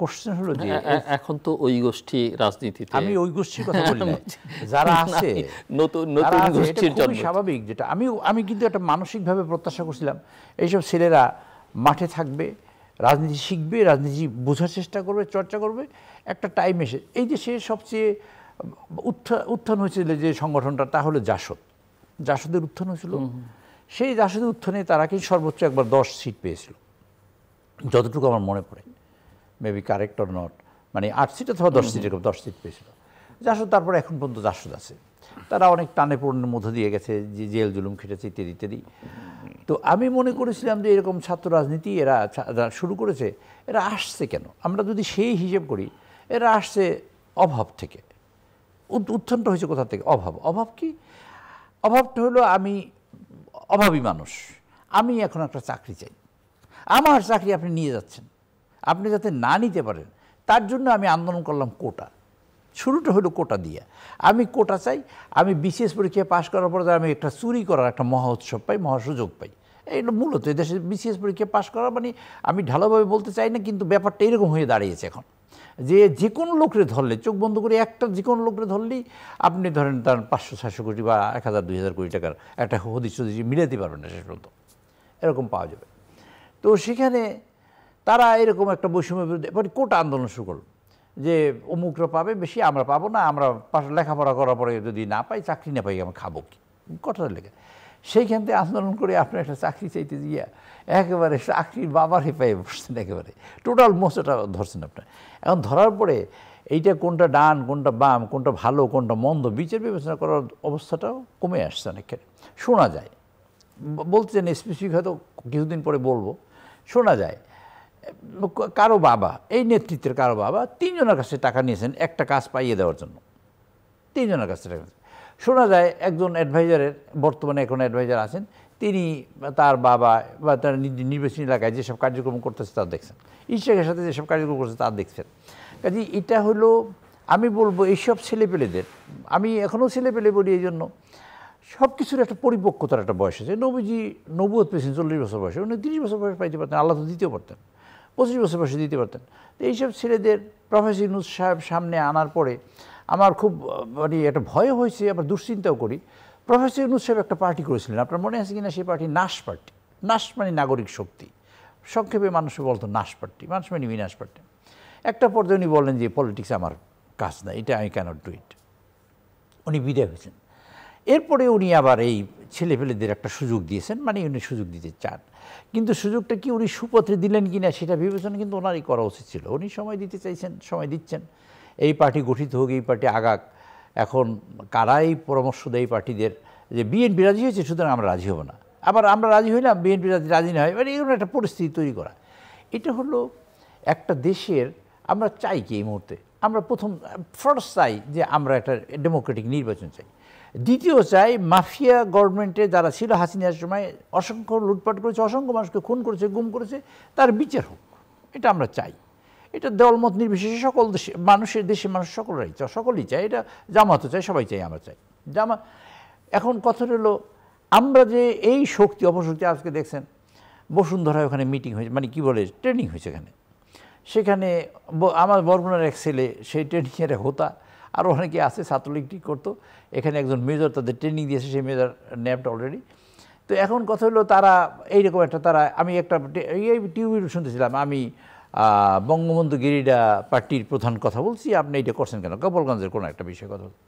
কোশ্চেন হলো যে এখন তো ওই গোষ্ঠী রাজনীতিতে, আমি ওই গোষ্ঠীর কথা বলি না, যারা আছে নতুন গোষ্ঠীর জন্ম স্বাভাবিক। যেটা আমি কিন্তু একটা মানসিকভাবে প্রত্যাশা করছিলাম, এইসব ছেলেরা মাঠে থাকবে, রাজনীতি শিখবে, রাজনীতি বোঝার চেষ্টা করবে, চর্চা করবে। একটা টাইম এসে এই যে সে সবচেয়ে উত্থান হয়েছিল যে সংগঠনটা, তা হলো জাসদের উত্থান হয়েছিল। সেই জাসদের উত্থানে তারা কিন্তু সর্বোচ্চ একবার 10 সিট পেয়েছিল, যতটুকু আমার মনে পড়ে, মেবি কারেক্ট অর নট, মানে 8 সিট অথবা 10 সিট, এরকম 10 সিট পেয়েছিল জাসদ। তারপরে এখন পর্যন্ত জাসদ আছে, তারা অনেক টানে পূর্ণের মধ্য দিয়ে গেছে, যে জেল জুলুম খেটেছে ইত্যাদি ইত্যাদি। তো আমি মনে করেছিলাম যে এরকম ছাত্র রাজনীতি এরা শুরু করেছে, এরা আসছে কেন? আমরা যদি সেই হিসেব করি, এরা আসছে অভাব থেকে। উত্থানটা হয়েছে কোথা থেকে? অভাব কি? অভাবটা হলো, আমি অভাবী মানুষ, আমি এখন একটা চাকরি চাই, আমার চাকরি আপনি নিয়ে যাচ্ছেন, আপনি যাতে না নিতে পারেন তার জন্য আমি আন্দোলন করলাম কোটা। শুরুটা হলো কোটা দিয়ে, আমি কোটা চাই। আমি বিসিএস পরীক্ষায় পাশ করার পরে আমি একটা চুরি করার একটা মহা উৎসব পাই, মহা সুযোগ পাই। এইটা মূলত এদেশে বিসিএস পরীক্ষায় পাশ করা মানে, আমি ঢালাভাবে বলতে চাই না, কিন্তু ব্যাপারটা এরকম হয়ে দাঁড়িয়েছে এখন, যে কোনো লোকরে ধরলে, চোখ বন্ধ করে একটা যে কোনো লোকরে ধরলেই আপনি ধরেন তার 500-600 কোটি বা 1000-2000 কোটি টাকার একটা হদিস মিলাতে পারবেন না শেষ পর্যন্ত, এরকম পাওয়া যাবে। তো সেখানে তারা এরকম একটা বৈষম্য বিরুদ্ধে কোটা আন্দোলন শুরু করল, যে অমুকরা পাবে বেশি, আমরা পাবো না, আমরা লেখাপড়া করার পরে যদি না পাই, চাকরি না পাই, আমরা খাবো কি? কথাটা লেগে সেইখান থেকে আন্দোলন করে আপনার একটা চাকরি চাইতে গিয়া একেবারে চাকরির বাবারই পায়ে বসছেন, একেবারে টোটাল মোচটা ধরছেন আপনার। এখন ধরার পরে এইটা কোনটা ডান, কোনটা বাম, কোনটা ভালো, কোনটা মন্দ, বিচার বিবেচনা করার অবস্থাটাও কমে আসছে অনেকখানে। শোনা যায়, বলতে চান স্পেসিফিক, হয়তো কিছুদিন পরে বলবো, শোনা যায় কারো বাবা, এই নেতৃত্বের কারো বাবা 3 জনের কাছে টাকা নিয়েছেন একটা কাজ পাইয়ে দেওয়ার জন্য, 3 জনের কাছে টাকা। শোনা যায় একজন অ্যাডভাইজারের, বর্তমানে এখন অ্যাডভাইজার আছেন, তিনি তার বাবা বা তার নির্বাচনী এলাকায় যেসব কার্যক্রম করতেছে তা দেখছেন, ইশাকের সাথে যেসব কার্যক্রম করছে তা দেখছেন। কাজে এটা হলো, আমি বলবো এইসব ছেলেপেলেদের, আমি এখনও ছেলেপেলে বলি এই জন্য, সব কিছুর একটা পরিপক্কতার একটা বয়স আছে। নবীজি নবুয়ত পেয়েছেন 40 বছর বয়সে, উনি 30 বছর বয়স পাইতে পারতেন, আল্লাহ তো দিতেও পারতেন, 25 বছর বয়সে দিতে পারতেন। তো এইসব ছেলেদের প্রফেসর ইউনূস সাহেব সামনে আনার পরে আমার খুব মানে একটা ভয় হয়েছে, আবার দুশ্চিন্তাও করি। প্রফেসর ইউনূস সাহেব একটা পার্টি করেছিলেন, আপনার মনে আছে কিনা সেই পার্টি? নাশ পার্টি। নাশ মানে নাগরিক শক্তি, সংক্ষেপে মানুষ বলতো নাশ পার্টি, মানুষ মানে বিনাশ পার্টি। একটা পর্যায়ে উনি বলেন যে পলিটিক্স আমার কাজ না, এটা আই ক্যানট ডু ইট, উনি বিদায় হয়েছেন। এরপরে উনি আবার এই ছেলেপেলেদের একটা সুযোগ দিয়েছেন, মানে উনি সুযোগ দিতে চান, কিন্তু সুযোগটা কি উনি সুপথে দিলেন কিনা সেটা বিবেচনা কিন্তু ওনারই করা উচিত ছিল। উনি সময় দিতে চাইছেন, সময় দিচ্ছেন, এই পার্টি গঠিত হোক, এই পার্টি আগাক। এখন কারাই পরামর্শ দেয় পার্টিদের যে বিএনপি রাজি হয়েছে সুতরাং আমরা রাজি হব না, আবার আমরা রাজি হইলাম বিএনপি রাজি না হয়, মানে এরকম একটা পরিস্থিতি তৈরি করা। এটা হলো একটা দেশের, আমরা চাই কি এই মুহূর্তে, আমরা ফার্স্ট চাই যে আমরা একটা ডেমোক্রেটিক নির্বাচন চাই। দ্বিতীয় চাই মাফিয়া গভর্নমেন্টে যারা ছিল হাসিনার সময় অসংখ্য লুটপাট করেছে, অসংখ্য মানুষকে খুন করেছে, গুম করেছে, তার বিচার হোক, এটা আমরা চাই। এটা দলমত নির্বিশেষে সকল দেশের মানুষ সকলেই চায়, এটা জামাতও চাই, সবাই চাই, আমরা চাই এখন কথা হলো আমরা যে এই শক্তি অপশক্তি, আজকে দেখছেন বসুন্ধরায় ওখানে মিটিং হয়েছে, মানে কি বলে ট্রেনিং হয়েছে সেখানে আমার বরগুনার এক ছেলে, সেই ট্রেনিংয়ের হোতা, আরও অনেকে আছে ছাত্রলীগ ঠিক করতো, এখানে একজন মেজর তাদের ট্রেনিং দিয়েছে, সেই মেজর ন্যাপড অলরেডি। তো এখন কথা হলো তারা এইরকম একটা, আমি একটা টিভি শুনতেছিলাম, আমি বঙ্গবন্ধু গেরিলা পার্টির প্রধান কথা বলছি, আপনি এটা করছেন কেন, গোপালগঞ্জের কোনো একটা বিষয়ে কথা বলছি।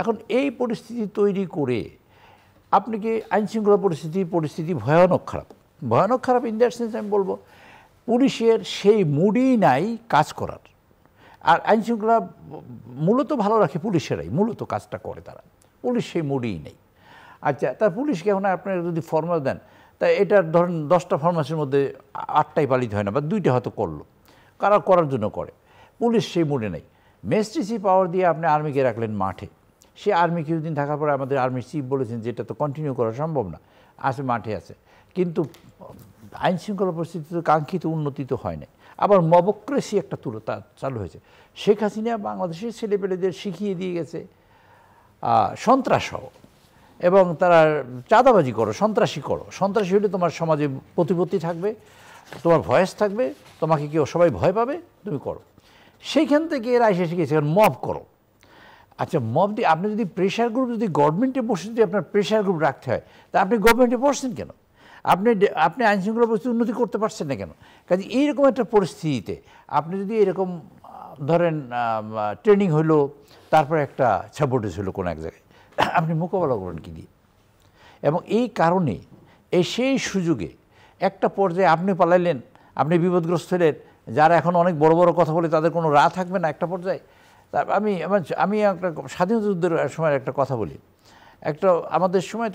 এখন এই পরিস্থিতি তৈরি করে আপনি কি আইনশৃঙ্খলা পরিস্থিতি ভয়ানক খারাপ ইন দ্যাট সেন্স আমি বলবো পুলিশের সেই মুডই নাই কাজ করার। আর আইনশৃঙ্খলা মূলত ভালো রাখে পুলিশেরাই, মূলত কাজটা করে তারা, পুলিশ সেই মুডই নেই। আচ্ছা, তার পুলিশকে এখন আপনারা যদি ফরমাস দেন, তা এটার ধরেন 10টা ফরমাসের মধ্যে 8টাই পালিত হয় না, বা 2টা হয়তো করলো, কারা করার জন্য করে, পুলিশ সেই মুডে নেই। ম্যাজিস্ট্রেসি পাওয়ার দিয়ে আপনি আর্মিকে রাখলেন মাঠে, সে আর্মি কিছুদিন থাকার পরে আমাদের আর্মির চিফ বলেছেন যে এটা তো কন্টিনিউ করা সম্ভব না, আছে মাঠে আছে, কিন্তু আইনশৃঙ্খলা পরিস্থিতি তো কাঙ্ক্ষিত উন্নতি তো হয় না। আবার মবক্রেসি একটা চালু হয়েছে। শেখ হাসিনা বাংলাদেশের ছেলেপেলেদের শিখিয়ে দিয়ে গেছে সন্ত্রাস হও, এবং তারা চাঁদাবাজি করো, সন্ত্রাসী হলে তোমার সমাজে প্রতিপত্তি থাকবে, তোমার ভয়েস থাকবে, তোমাকে কেউ সবাই ভয় পাবে, তুমি করো। সেইখান থেকে এরা এসে শিখেছে মব করো। আচ্ছা, মব দিয়ে আপনি যদি প্রেশার গ্রুপ, যদি গভর্নমেন্টে বসে যদি আপনার প্রেশার গ্রুপ রাখতে হয়, তা আপনি গভর্নমেন্টে বসছেন কেন? আপনি আইনশৃঙ্খলা পরিস্থিতি উন্নতি করতে পারছেন না কেন? কাজে এইরকম একটা পরিস্থিতিতে আপনি যদি এরকম ধরেন ট্রেনিং হলো, তারপরে একটা সাবোটেজ হলো কোনো এক জায়গায়, আপনি মোকাবেলা করেন কি দিয়ে? এবং এই কারণে সেই সুযোগে একটা পর্যায়ে আপনি পালাইলেন, আপনি বিপদগ্রস্ত হলেন, যারা এখন অনেক বড় বড় কথা বলে তাদের কোনো রাহ থাকবে না একটা পর্যায়ে। আমি একটা স্বাধীনতা যুদ্ধের সময় একটা কথা বলি, আমাদের সময়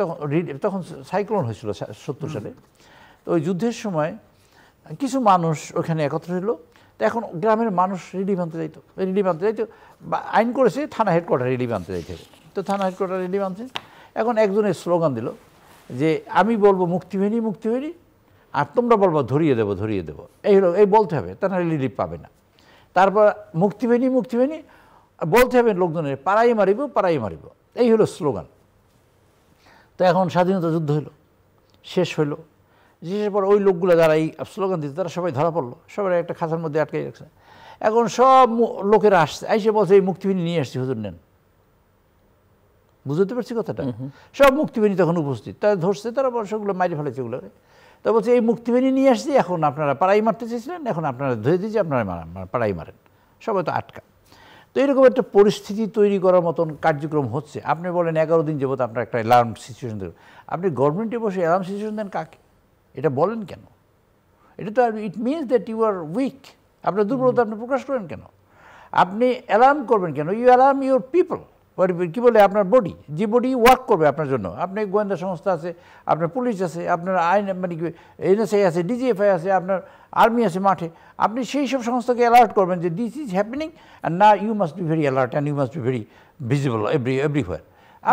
তখন সাইক্লোন হয়েছিল 70 সালে। তো ওই যুদ্ধের সময় কিছু মানুষ ওখানে একত্র হলো, তো এখন গ্রামের মানুষ রিলিফ আনতে যাইতো, বা আইন করেছে থানা হেডকোয়ার্টার রিলিফ আনতে যাইতে হবে, তো থানা হেডকোয়ার্টার রিলিফ আনছে। এখন একজনের স্লোগান দিল যে আমি বলবো মুক্তি হয়নি, আর তোমরা বলবো ধরিয়ে দেবো, এই বলতে হবে, তা না রিলিফ পাবে না। তারপর মুক্তি হয়নি বলতে হবে লোকজনের, পাড়াই মারিব, এই হলো স্লোগান। তো এখন স্বাধীনতা যুদ্ধ হলো, শেষ হলো, শেষের পর ওই লোকগুলো যারা এই স্লোগান দিত তারা সবাই ধরা পড়লো, সবাই একটা খাঁচার মধ্যে আটকে রাখছে। এখন সব লোকেরা এসে বলছে এই মুক্তিবাহিনী নিয়ে আসছি, হুজুর নেন। বুঝতে পারছি কথাটা? সব মুক্তিবাহিনী তখন উপস্থিত, তারা ধরছে, তারা সবগুলো মারি ফেলেছে ওগুলো। তো বলছে এই মুক্তিবাহিনী নিয়ে আসছি, এখন আপনারা পাড়াই মারতে চেয়েছিলেন, এখন আপনারা ধরে দিয়েছে, আপনারা পাড়াই মারেন, সবাই তো আটকা। তো এরকম একটা পরিস্থিতি তৈরি করার মতন কার্যক্রম হচ্ছে। আপনি বলেন 11 দিন যাবত আপনার একটা অ্যালার্ম সিচুয়েশন দেবেন, আপনি গভর্নমেন্টে বসে অ্যালার্ম সিচুয়েশন দেন কাকে? এটা বলেন কেন? এটা তো it means that you are weak, আপনার দুর্বলতা আপনি প্রকাশ করেন কেন? আপনি অ্যালার্ম করবেন কেন? ইউ অ্যালার্ম ইউর পিপল, কী বলে আপনার বডি, যে বডি ওয়ার্ক করবে আপনার জন্য। আপনি গোয়েন্দা সংস্থা আছে, আপনার পুলিশ আছে, আপনার আইন মানে কি এনএসআই আছে, ডিজিএফআই আছে, আপনার আর্মি আছে মাঠে, আপনি সেই সব সংস্থাকে অ্যালার্ট করবেন যে দিস ইজ হ্যাপেনিং অ্যান্ড না you must be very alert and you must be very visible everywhere.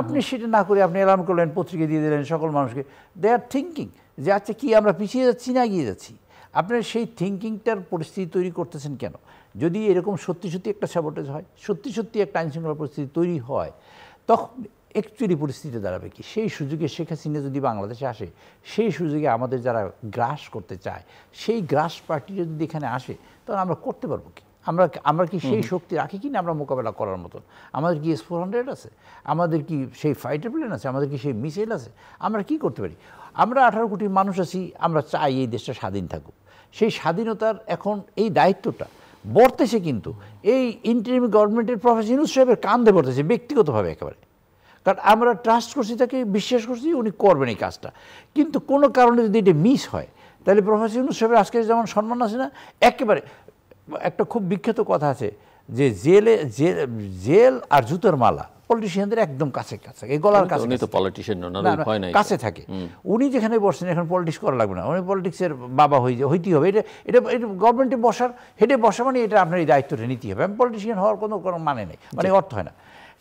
আপনি সেটা না করে আপনি অ্যালার্ম করলেন, পত্রিকা দিয়ে দিলেন সকল মানুষকে। দে আর থিঙ্কিং যে আচ্ছা কি আমরা পিছিয়ে যাচ্ছি না এগিয়ে যাচ্ছি। আপনার সেই থিঙ্কিংটার পরিস্থিতি তৈরি করতেছেন কেন? যদি এরকম সত্যি সত্যি একটা স্যাবোটেজ হয়, সত্যি সত্যি একটা আইনশৃঙ্খলা পরিস্থিতি তৈরি হয়, তখন অ্যাকচুয়ালি পরিস্থিতি দাঁড়াবে কি? সেই সুযোগে শেখ হাসিনা যদি বাংলাদেশে আসে, সেই সুযোগে আমাদের যারা গ্রাস করতে চায়, সেই গ্রাস পার্টিটা যদি এখানে আসে, তখন আমরা করতে পারবো কি? আমরা কি সেই শক্তি রাখি কি না আমরা মোকাবেলা করার মতন? আমাদের কি S-400 আছে? আমাদের কি সেই ফাইটার প্লেন আছে? আমাদের কি সেই মিসাইল আছে? আমরা কি করতে পারি? আমরা 18 কোটি মানুষ আছি, আমরা চাই এই দেশটা স্বাধীন থাকুক। সেই স্বাধীনতার এখন এই দায়িত্বটা বর্তেছে, কিন্তু এই ইন্টারিম গভর্নমেন্টের প্রফেসর ইউনূস সাহেবের কাঁধে পড়তেছে ব্যক্তিগতভাবে একেবারে। কারণ আমরা ট্রাস্ট করছি তাকে, বিশ্বাস করছি উনি করবেন এই কাজটা। কিন্তু কোনো কারণে যদি এটা মিস হয়, তাহলে প্রফেসর ইউনূস সাহেবের আজকে যেমন সম্মান আছে না, একেবারে একটা খুব বিখ্যাত কথা আছে যে জেল আর জুতোর মালা পলিটিশিয়ানদের একদম কাছে কাছে, এই গলার কাছে। উনি তো পলিটিশিয়ান নন, কাছে থাকে। উনি যেখানে বসছেন এখন পলিটিক্স করা লাগবে না, উনি পলিটিক্সের বাবা হইতেই হবে। এটা গভর্নমেন্টে বসার হেডে বসা মানে এটা আপনার এই দায়িত্বটা নিতেই হবে। আমি পলিটিশিয়ান হওয়ার কোনো মানে নেই, মানে অর্থ হয় না।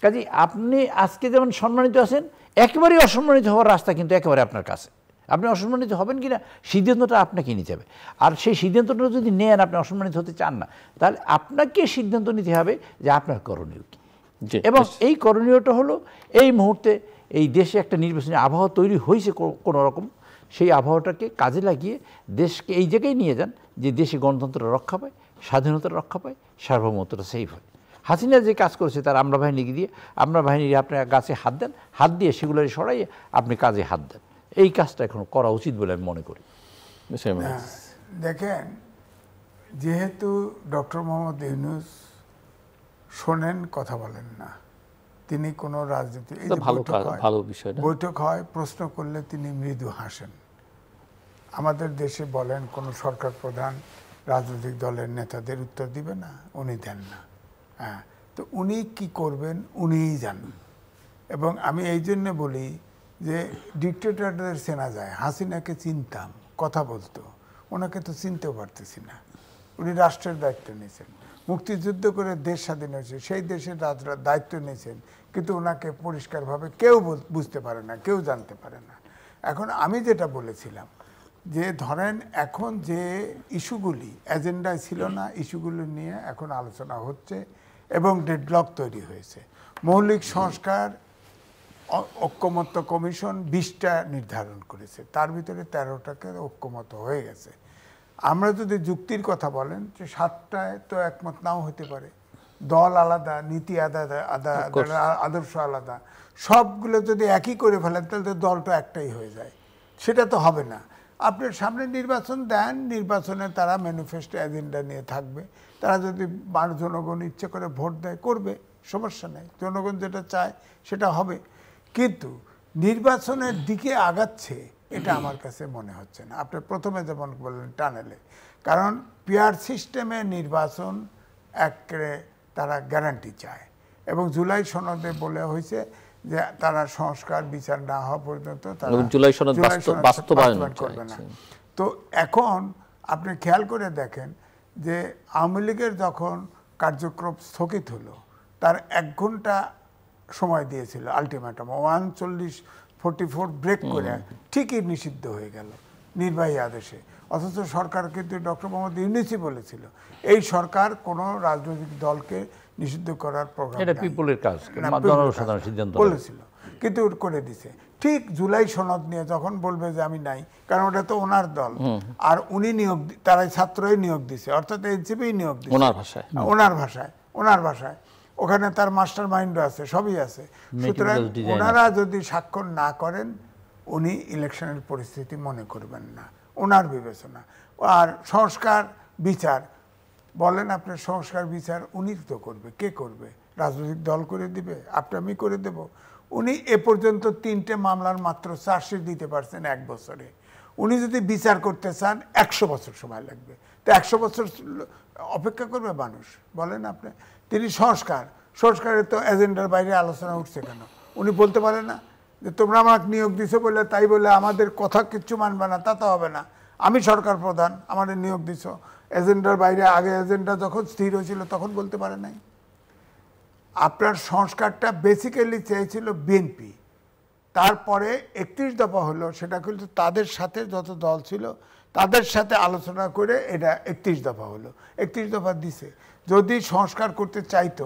কাজেই আপনি আজকে যেমন সম্মানিত আছেন, একেবারেই অসম্মানিত হওয়ার রাস্তা কিন্তু একেবারে আপনার কাছে। আপনি অসম্মানিত হবেন কি না সিদ্ধান্তটা আপনাকে নিতে হবে। আর সেই সিদ্ধান্তটা যদি নেন, আপনি অসম্মানিত হতে চান না, তাহলে আপনাকে সিদ্ধান্ত নিতে হবে যে আপনার করণীয় কী। এবং এই করণীয়টা হলো এই মুহূর্তে এই দেশে একটা নির্বাচনী আবহাওয়া তৈরি হয়েছে কোনো রকম, সেই আবহাওয়াটাকে কাজে লাগিয়ে দেশকে এই জায়গায় নিয়ে যান যে দেশে গণতন্ত্র রক্ষা পায়, স্বাধীনতা রক্ষা পায়, সার্বভৌমত্বটা সেফ হয়। হাসিনা যে কাজ করেছে তার আমরা বাহিনীকে দিয়ে, আমরা বাহিনীর আপনার গাছে হাত দেন, হাত দিয়ে সেগুলো সরাইয়ে আপনি কাজে হাত দেন। এই কাজটা এখন করা উচিত বলে আমি মনে করি। দেখেন, যেহেতু ডক্টর মোহাম্মদ ইউনূস শোনেন, কথা বলেন না, তিনি কোনো রাজনীতি বৈঠক হয়, প্রশ্ন করলে তিনি মৃদু হাসেন। আমাদের দেশে বলেন কোনো সরকার প্রধান রাজনৈতিক দলের নেতাদের উত্তর দিবে না, উনি দেন না। হ্যাঁ, তো উনি কি করবেন উনিই জানেন। এবং আমি এই জন্য বলি যে ডিক্টেটরদের চেনা যায়। হাসিনাকে চিনতাম, কথা বলতো, ওনাকে তো চিনতেও পারতেছি না। উনি রাষ্ট্রের দায়িত্ব নিয়েছেন, মুক্তিযুদ্ধ করে দেশ স্বাধীন হয়েছে, সেই দেশের দায়িত্ব নিয়েছেন, কিন্তু ওনাকে পরিষ্কারভাবে কেউ বুঝতে পারে না, কেউ জানতে পারে না। এখন আমি যেটা বলেছিলাম যে ধরেন এখন যে ইস্যুগুলি এজেন্ডায় ছিল না, ইস্যুগুলি নিয়ে এখন আলোচনা হচ্ছে এবং ডেডলক তৈরি হয়েছে। মৌলিক সংস্কার ঐক্যমত্য কমিশন 20টা নির্ধারণ করেছে, তার ভিতরে 13টাকে ঐক্যমত হয়ে গেছে। আমরা যদি যুক্তির কথা বলেন যে 7টায় তো একমত নাও হতে পারে, দল আলাদা, নীতি আদর্শ আলাদা, সবগুলো যদি একই করে ফেলেন তাহলে তো দলটা একটাই হয়ে যায়। সেটা তো হবে না। আপনার সামনে নির্বাচন দেন, নির্বাচনে তারা ম্যানিফেস্টো এজেন্ডা নিয়ে থাকবে, তারা যদি জনগণ ইচ্ছে করে ভোট দেয় করবে, সমস্যা নেই, জনগণ যেটা চায় সেটা হবে। কিন্তু নির্বাচনের দিকে আগাচ্ছে এটা আমার কাছে মনে হচ্ছে না। আপনি প্রথমে যেমন বললেন টানেলে, কারণ পিয়ার সিস্টেমে নির্বাচন একেবারে তারা গ্যারান্টি চায় এবং জুলাই সনদে বলে হয়েছে যে তারা সংস্কার বিচার না হওয়া পর্যন্ত তারা জুলাই সনদ বাস্তবায়ন করবে না। তো এখন আপনি খেয়াল করে দেখেন যে আওয়ামী লীগের যখন কার্যক্রম স্থগিত হলো, তার 1 ঘন্টা সময় দিয়েছিল আলটিমেটাম, 1:44 ব্রেক করে ঠিকই নিষিদ্ধ হয়ে গেল নির্বাহী আদেশে। অথচ সরকার কিন্তু ডক্টর মোহাম্মদ ইউনূসই বলেছিল এই সরকার কোনো রাজনৈতিক দলকে নিষিদ্ধ করার প্রোগ্রাম, এটা পিপলের কাজ, জনসাধারণ সিদ্ধান্ত বলেছিল, কিন্তু করে দিছে। ঠিক জুলাই সনদ নিয়ে যখন বলবে যে আমি নাই, কারণ ওটা তো ওনার দল, আর উনি নিয়োগ, তারাই ছাত্রই নিয়োগ দিছে, অর্থাৎ এনসিপি নিয়োগ দিছে ওনার ভাষায়। ওখানে তার মাস্টার মাইন্ডও আছে, সবই আছে। সুতরাং ওনারা যদি স্বাক্ষর না করেন, উনি ইলেকশনের পরিস্থিতি মনে করবেন না, ওনার বিবেচনা। আর সংস্কার বিচার বলেন, আপনার সংস্কার বিচার উনি তো করবে, কে করবে? রাজনৈতিক দল করে দিবে, আমি করে দেব? উনি এ পর্যন্ত 3টে মামলার মাত্র চার্জশিট দিতে পারছেন 1 বছরে। উনি যদি বিচার করতে চান 100 বছর সময় লাগবে। তো 100 বছর অপেক্ষা করবে মানুষ? বলেন আপনি। তিনি সংস্কারের তো এজেন্ডার বাইরে আলোচনা উঠছে কেন? উনি বলতে পারেন না যে তোমরা আমাকে নিয়োগ দিছো বলে তাই বলে আমাদের কথা কিচ্ছু মানবে না? তা তো হবে না। আমি সরকার প্রধান, আমাদের নিয়োগ দিছো, এজেন্ডার বাইরে। আগে এজেন্ডা যখন স্থির হয়েছিল তখন বলতে পারে নাই। আপনার সংস্কারটা বেসিক্যালি চেয়েছিল বিএনপি, তারপরে 31 দফা হলো, সেটা কিন্তু তাদের সাথে যত দল ছিল তাদের সাথে আলোচনা করে এটা 31 দফা হলো। 31 দফা দিছে, যদি সংস্কার করতে চাইতো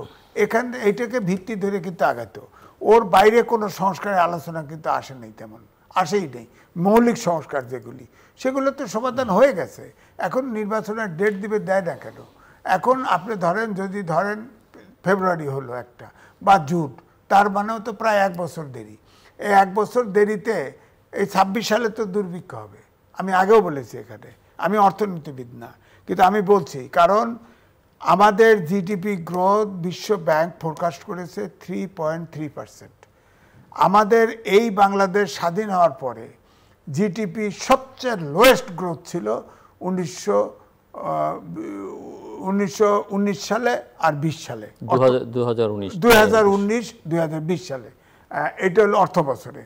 এইটাকে ভিত্তি ধরে কিন্তু আগাতো, ওর বাইরে কোনো সংস্কারের আলোচনা কিন্তু আসে নেই, তেমন আসেই নেই। মৌলিক সংস্কার যেগুলি সেগুলো তো সমাধান হয়ে গেছে, এখন নির্বাচনের ডেট দিবে, দেয় না কেন? এখন আপনি ধরেন, যদি ধরেন ফেব্রুয়ারি হলো একটা বা জুন, তার মানেও তো প্রায় 1 বছর দেরি। এই 1 বছর দেরিতে এই 26 সালে তো দুর্ভিক্ষ হবে। আমি আগেও বলেছি এখানে, আমি অর্থনীতিবিদ না, কিন্তু আমি বলছি, কারণ আমাদের জিডিপি গ্রোথ বিশ্ব ব্যাংক ফোরকাস্ট করেছে 3.3%। আমাদের এই বাংলাদেশ স্বাধীন হওয়ার পরে জিডিপি সবচেয়ে লোয়েস্ট গ্রোথ ছিল 1919 সালে আর 20 সালে, 2019-2020 সালে, এটা হলো অর্থ বছরে,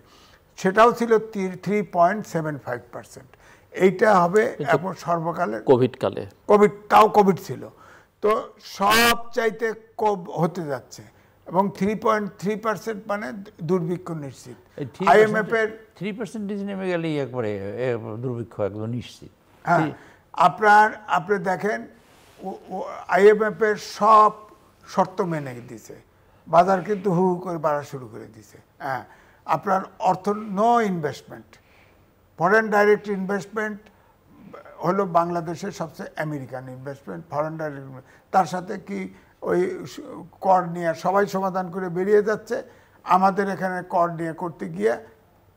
সেটাও ছিল 3.75%। এইটা হবে এখন সর্বকালের কোভিড ছিল, তো সব চাইতে কম হতে যাচ্ছে, এবং 3.3% মানে দুর্ভিক্ষ নিশ্চিত। IMF এর 3% নেমে গেলেই একবারে দুর্ভিক্ষ একদম নিশ্চিত। হ্যাঁ, আপনি দেখেন IMF এর সব শর্ত মেনে দিছে, বাজার কিন্তু হু হু করে বাড়া শুরু করে দিছে। হ্যাঁ, আপনার no investment, foreign direct investment হলো বাংলাদেশের সবচেয়ে আমেরিকান ইনভেস্টমেন্ট, ফরেন ডাইরেক্ট, তার সাথে কি ওই কর নিয়ে সবাই সমাধান করে বেরিয়ে যাচ্ছে, আমাদের এখানে কর নিয়ে করতে গিয়ে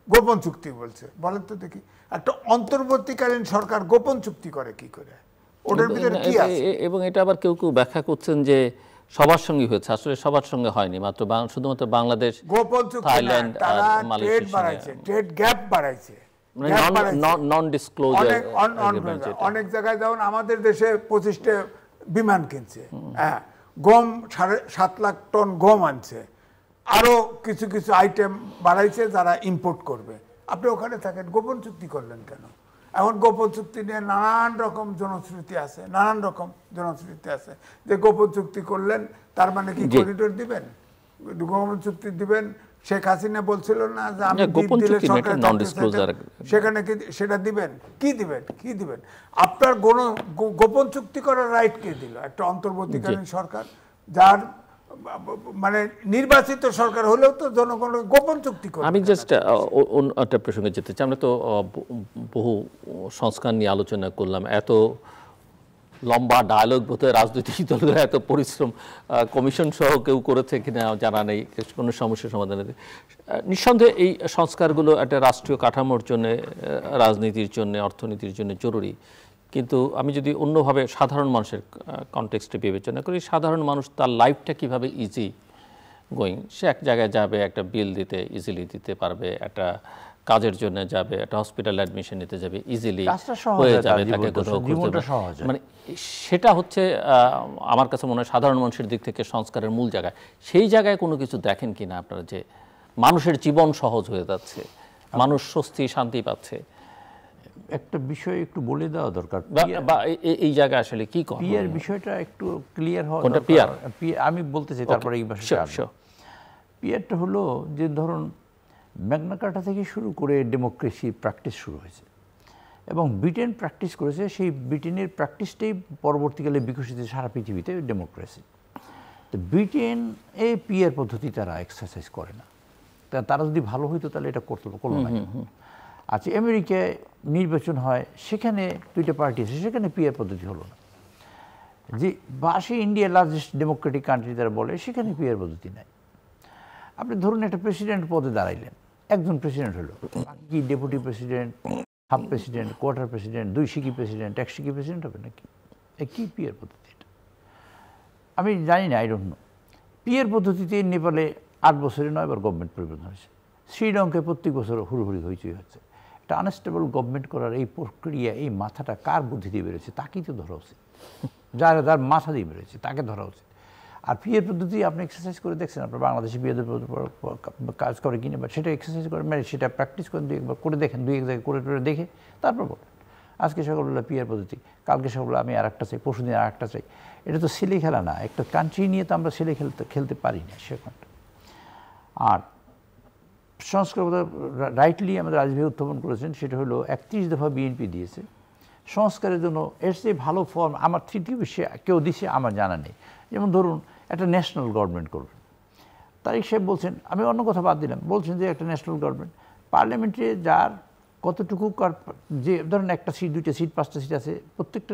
গোপন চুক্তি বলছে। বলেন তো দেখি, একটা অন্তর্বর্তীকালীন সরকার গোপন চুক্তি করে কি করে? ওটার ভিতরে কি আছে? এবং এটা আবার কেউ কেউ ব্যাখ্যা করছেন যে সবার সঙ্গে হয়েছে, আসলে সবার সঙ্গে হয়নি, মাত্র শুধুমাত্র বাংলাদেশ, গোপন চুক্তি, থাইল্যান্ড আর ট্রেড বাড়াইছে, ট্রেড গ্যাপ বাড়াইছে, নন ডিসক্লোজার। অনেক জায়গায় যেমন আমাদের দেশে 25টা বিমান কিনছে, হ্যাঁ, গম 7.5 লাখ টন গম আনছে, আরো কিছু কিছু আইটেম বাড়াইছে যারা ইম্পোর্ট করবে। আপনি ওখানে থাকেন, গোপন চুক্তি করলেন কেন? এখন গোপন চুক্তি নিয়ে নানান রকম জনশ্রুতি আছে, যে গোপন চুক্তি করলেন তার মানে কি করিডোর দিবেন, গোপন চুক্তি দিবেন। শেখ হাসিনা বলছিল না যে আমি সেখানে কি সেটা দিবেন? কি দিবেন? আপনার গোপন চুক্তি করার রাইট কে দিল? একটা অন্তর্বর্তীকালীন সরকার, যার মানে নির্বাচিত সরকার হলেও তো জনগণ গোপন চুক্তি করে। আমি জাস্ট একটা প্রসঙ্গে যেতে চাই, আমরা তো বহু সংস্কার নিয়ে আলোচনা করলাম, এত লম্বা ডায়ালগ বোধহয় রাজনৈতিক দলগুলো এত পরিশ্রম কমিশন সহ কেউ করেছে কিনা জানা নেই, কোনো সমস্যার সমাধানের। নিঃসন্দেহে এই সংস্কারগুলো একটা রাষ্ট্রীয় কাঠামোর জন্য, রাজনীতির জন্য, অর্থনীতির জন্য জরুরি, কিন্তু আমি যদি অন্যভাবে সাধারণ মানুষের কনটেক্সটে বিবেচনা করি, সাধারণ মানুষ তার লাইফটা কিভাবে ইজি গোয়িং, সে এক জায়গায় যাবে, একটা বিল দিতে ইজিলি দিতে পারবে, একটা কাজের জন্য যাবে, একটা হসপিটাল অ্যাডমিশন নিতে যাবে, ইজিলি হয়ে যাবে, তাকে কোথাও খুঁজতে, মানে সেটা হচ্ছে আমার কাছে মনে হয় সাধারণ মানুষের দিক থেকে সংস্কারের মূল জায়গায়। সেই জায়গায় কোনো কিছু দেখেন কিনা আপনারা, যে মানুষের জীবন সহজ হয়ে যাচ্ছে, মানুষ স্বস্তি শান্তি পাচ্ছে? একটা বিষয় একটু বলে দেওয়া দরকার, বা এই জায়গায় আসলে কি করে পিয়ার বিষয়টা একটু ক্লিয়ার হওয়া দরকার। পিয়ার আমি বলতে চাই, তারপরে এই বিষয়টা। পিয়ারটা হলো যে ধরুন ম্যাগনা কার্টা থেকে শুরু করে ডেমোক্রেসি প্র্যাকটিস শুরু হয়েছে, এবং ব্রিটেন প্র্যাকটিস করেছে, সেই ব্রিটেনের প্র্যাকটিসটাই পরবর্তীকালে বিকশিত সারা পৃথিবীতে ডেমোক্রেসি। তো ব্রিটেন এই পিয়ার পদ্ধতি তারা এক্সারসাইজ করে না, তারা যদি ভালো হইতো তাহলে এটা করলো না। আচ্ছা, আমেরিকায় নির্বাচন হয়, সেখানে 2টা পার্টি আছে, সেখানে পিয়ার পদ্ধতি হলো না। যে বাসে ইন্ডিয়া লার্জেস্ট ডেমোক্রেটিক কান্ট্রি তারা বলে, সেখানে পিয়ার পদ্ধতি নাই। আপনি ধরুন একটা প্রেসিডেন্ট পদে দাঁড়াইলেন, একজন প্রেসিডেন্ট হলো, কি deputy president, half president, quarter president, 2 সিকি প্রেসিডেন্ট, 1 সিকি প্রেসিডেন্ট হবে নাকি? কি পিয়ার পদ্ধতি এটা? আমি জানি না, আই ডোন্ট নো। পিয়ার পদ্ধতিতে নেপালে 8 বছরে 9 বার গভর্নমেন্ট পরিবর্তন হয়েছে, শ্রীলঙ্কায় প্রত্যেক বছর হুড়োহুড়ি হইচই হচ্ছে। একটা আনস্টেবল গভর্নমেন্ট করার এই প্রক্রিয়া, এই মাথাটা কার বুদ্ধি দিয়ে বেরোচ্ছে? তাকেই তো ধরা উচিত, যার মাথা দিয়ে বেরোচ্ছে তাকে ধরা উচিত। আর পিয়ার পদ্ধতি আপনি এক্সারসাইজ করে দেখছেন, আপনার বাংলাদেশে পিয়ারদের কাজ করে কিনা, বা সেটা এক্সারসাইজ করে, মানে সেটা প্র্যাকটিস করেন, 2 একবার করে দেখেন, 2 এক জায়গায় করে দেখে তারপর বলেন। আজকে সকালবেলা পিয়ার পদ্ধতি, কালকে সকালবেলা আমি আর একটা চাই, পরশুদিন আর একটা চাই। এটা তো ছেলে খেলা না, একটা কান্ট্রি নিয়ে তো আমরা ছেলে খেলতে পারি না সেখানটা। আর সংস্কার রাইটলি আমাদের রাজভাই উত্থাপন করেছেন, সেটা হলো 31 দফা বিএনপি দিয়েছে সংস্কারের জন্য। এর চেয়ে ভালো ফর্ম আমার তৃতীয় বিশ্বে কেউ দিছে আমার জানা নেই। যেমন ধরুন একটা ন্যাশনাল গভর্নমেন্ট করবেন, তারিক সাহেব বলছেন, আমি অন্য কথা বাদ দিলাম, বলছেন যে একটা ন্যাশনাল গভর্নমেন্ট পার্লামেন্টে যার কতটুকু যে ধরেন একটা সিট, 2টা সিট, 5টা সিট আছে, প্রত্যেকটা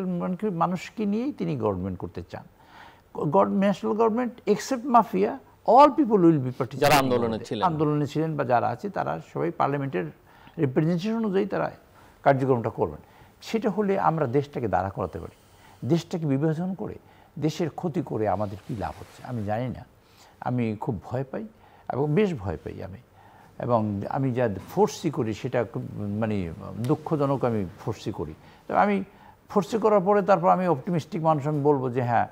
মানুষকে নিয়েই তিনি গভর্নমেন্ট করতে চান। National government except mafia, all people will be party, যারা আন্দোলনে ছিলেন বা যারা আছে তারা সবাই পার্লামেন্টের রিপ্রেজেন্টেশন অনুযায়ী তারা কার্যক্রমটা করবেন। সেটা হলে আমরা দেশটাকে দাঁড়া করাতে পারি। দেশটাকে বিভাজন করে দেশের ক্ষতি করে আমাদের কী লাভ হচ্ছে আমি জানি না। আমি খুব ভয় পাই এবং বেশ ভয় পাই আমি, এবং আমি যা ফোর্সি করি সেটা মানে দুঃখজনক, আমি ফোর্সি করি। তবে আমি ফোর্সি করার পরে তারপর আমি অপটিমিস্টিক মানুষ, আমি বলবো যে হ্যাঁ,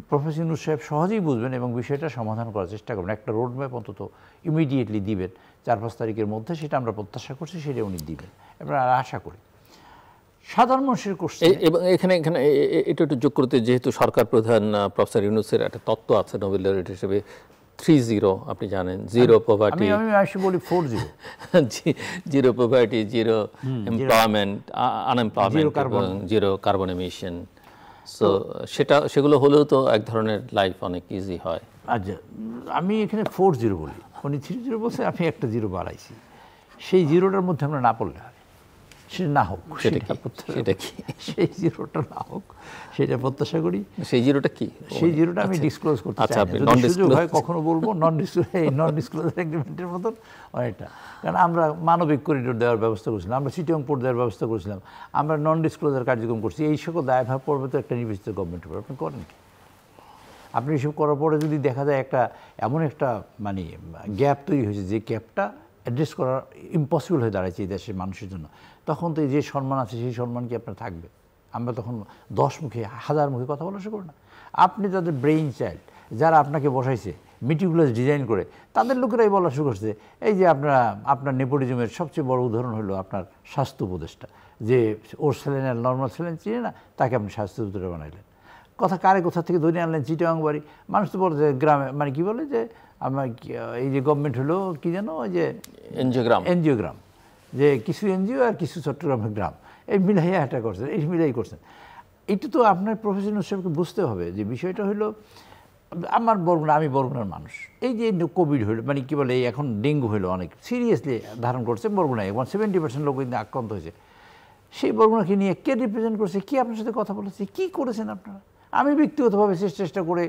প্রফেসর ইউনূস সাহেব সহজেই বুঝবেন এবং বিষয়টা সমাধান করার চেষ্টা করবেন। একটা রোড ম্যাপ অন্তত ইমিডিয়েটলি দিবেন 4-5 তারিখের মধ্যে, সেটা আমরা প্রত্যাশা করছি, সেটা উনি দিবেন এবং আশা করি। সাধারণ মানুষের কোশ্চেন এবং এখানে এটা একটু যোগ করতে, যেহেতু সরকার প্রধান প্রফেসর ইউনূসের একটা তত্ত্ব আছে নোবেল লরেট হিসেবে 3-0, আপনি জানেন, 0 পভার্টি, আমি বলি 4-0, 0 পভার্টি, 0 এমপ্লয়মেন্ট, আনএমপ্লয়মেন্ট এবং 0 কার্বন এমিশন। সো সেগুলো হলেও তো এক ধরনের লাইফ অনেক ইজি হয়। আচ্ছা, আমি এখানে 4-0 বলি, উনি 3-0 বলছে, আমি একটা 0 বাড়াইছি। সেই 0টার মধ্যে আমরা না পড়লে হয়, সেটা না হোক, সেটা কি সেই 0টা না হোক, সেটা প্রত্যাশা করি। সেই 0টা কি? সেই 0টা আমি ডিসক্লোজ করতে চাই না, যদি সুযোগ হয় কখনো বলবো। নন ডিসক্লোজার এগ্রিমেন্টের মতন অনেকটা, কারণ আমরা মানবিক করিডোর দেওয়ার ব্যবস্থা করছিলাম, আমরা চিটিং পোর্ট দেওয়ার ব্যবস্থা করছিলাম, আমরা নন ডিসক্লোজার কার্যক্রম করছি। এই সকল দায়ভার পড়বে তো একটা নির্বাচিত গভর্নমেন্টের উপর। আপনি করেন কি? আপনি এসব করার পরে যদি দেখা যায় একটা এমন একটা মানে গ্যাপ তৈরি হয়েছে, যে গ্যাপটা অ্যাড্রেস করা ইম্পসিবল হয়ে দাঁড়াচ্ছে এই দেশের মানুষের জন্য, তখন তো যে সম্মান আছে সেই সম্মান কি আপনার থাকবে? আমরা তখন 10 মুখে 1000 মুখে কথা বলা শুরু করি না। আপনি তাদের ব্রেইন চাইল্ড, যারা আপনাকে বসাইছে মিটিকুলাস ডিজাইন করে, তাদের লোকেরাই বলা শুরু করছে, এই যে আপনার নেপোটিজমের সবচেয়ে বড় উদাহরণ হলো আপনার স্বাস্থ্য উপদেষ্টা, যে ওর স্যালেন নর্মাল স্যালেন চিনে না, তাকে আপনি স্বাস্থ্য উপদেষ্টা বানাইলেন। কথা কারে কোথা থেকে ধরে আনলেন? চিটাগাং বাড়ি। মানুষ তো বলে যে গ্রামে, মানে কি বলে যে আমার এই যে গভর্নমেন্ট হলো কি যেন, ওই যে এনজিওগ্রাম, যে কিছু এনজিও আর কিছু চট্টগ্রামের গ্রাম, এই মিলাইয়া এটা করছেন, এই মিলাই করছেন। এটা তো আপনার প্রফেসর ইউনূস সাহেবকে বুঝতে হবে যে বিষয়টা হলো, আমি বরগুনার মানুষ। এই যে কোভিড হইলো, মানে কি বলে, এখন ডেঙ্গু হইলো, অনেক সিরিয়াসলি ধারণ করছে বরগুনায়, এবং 70% লোক কিন্তু আক্রান্ত হয়েছে। সেই বরগুনাকে নিয়ে কে রিপ্রেজেন্ট করছে, কি আপনার সাথে কথা বলেছে, কি করেছেন আপনারা? আমি ব্যক্তিগতভাবে চেষ্টা করে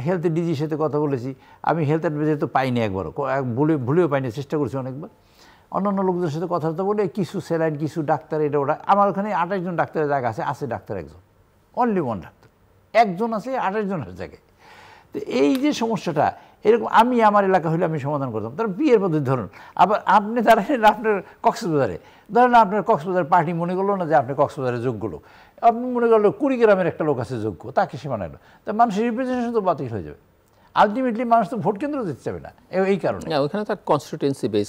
হেলথ ডিজির সাথে কথা বলেছি। আমি হেলথ অ্যাডভাইজার তো পাইনি একবারও, ভুলেও পাইনি, চেষ্টা করেছি অনেকবার। অন্যান্য লোকদের সাথে কথাবার্তা বলে কিছু স্যালাইন, কিছু ডাক্তার, এটা ওরা। আমার ওখানে 28 জন ডাক্তারের জায়গা আছে ডাক্তার একজন, অনলি ওয়ান ডাক্তার, একজন আছে 28 জনের জায়গায়। তো এই যে সমস্যাটা, এরকম আমি আমার এলাকা হলে আমি সমাধান করতাম। তার বিয়ের পদ্ধতি ধরুন, আবার আপনি দাঁড়ালেন আপনার কক্সবাজারে, ধরেন আপনার কক্সবাজার পার্টি মনে করলো না যে আপনি কক্সবাজারের যোগ্য লোক, আপনি মনে করলো কুড়িগ্রামের একটা লোক আছে যোগ্য, তাকে সে বানাইলো, তা মানুষের রিপ্রেজেন্টেশন তো বাতিল হয়ে যাবে। আলটিমেটলি মানুষ তো ভোট কেন্দ্র দিতে চাবে না, এই কারণে। ওখানে তার কনস্টিটিউয়েন্সি বেস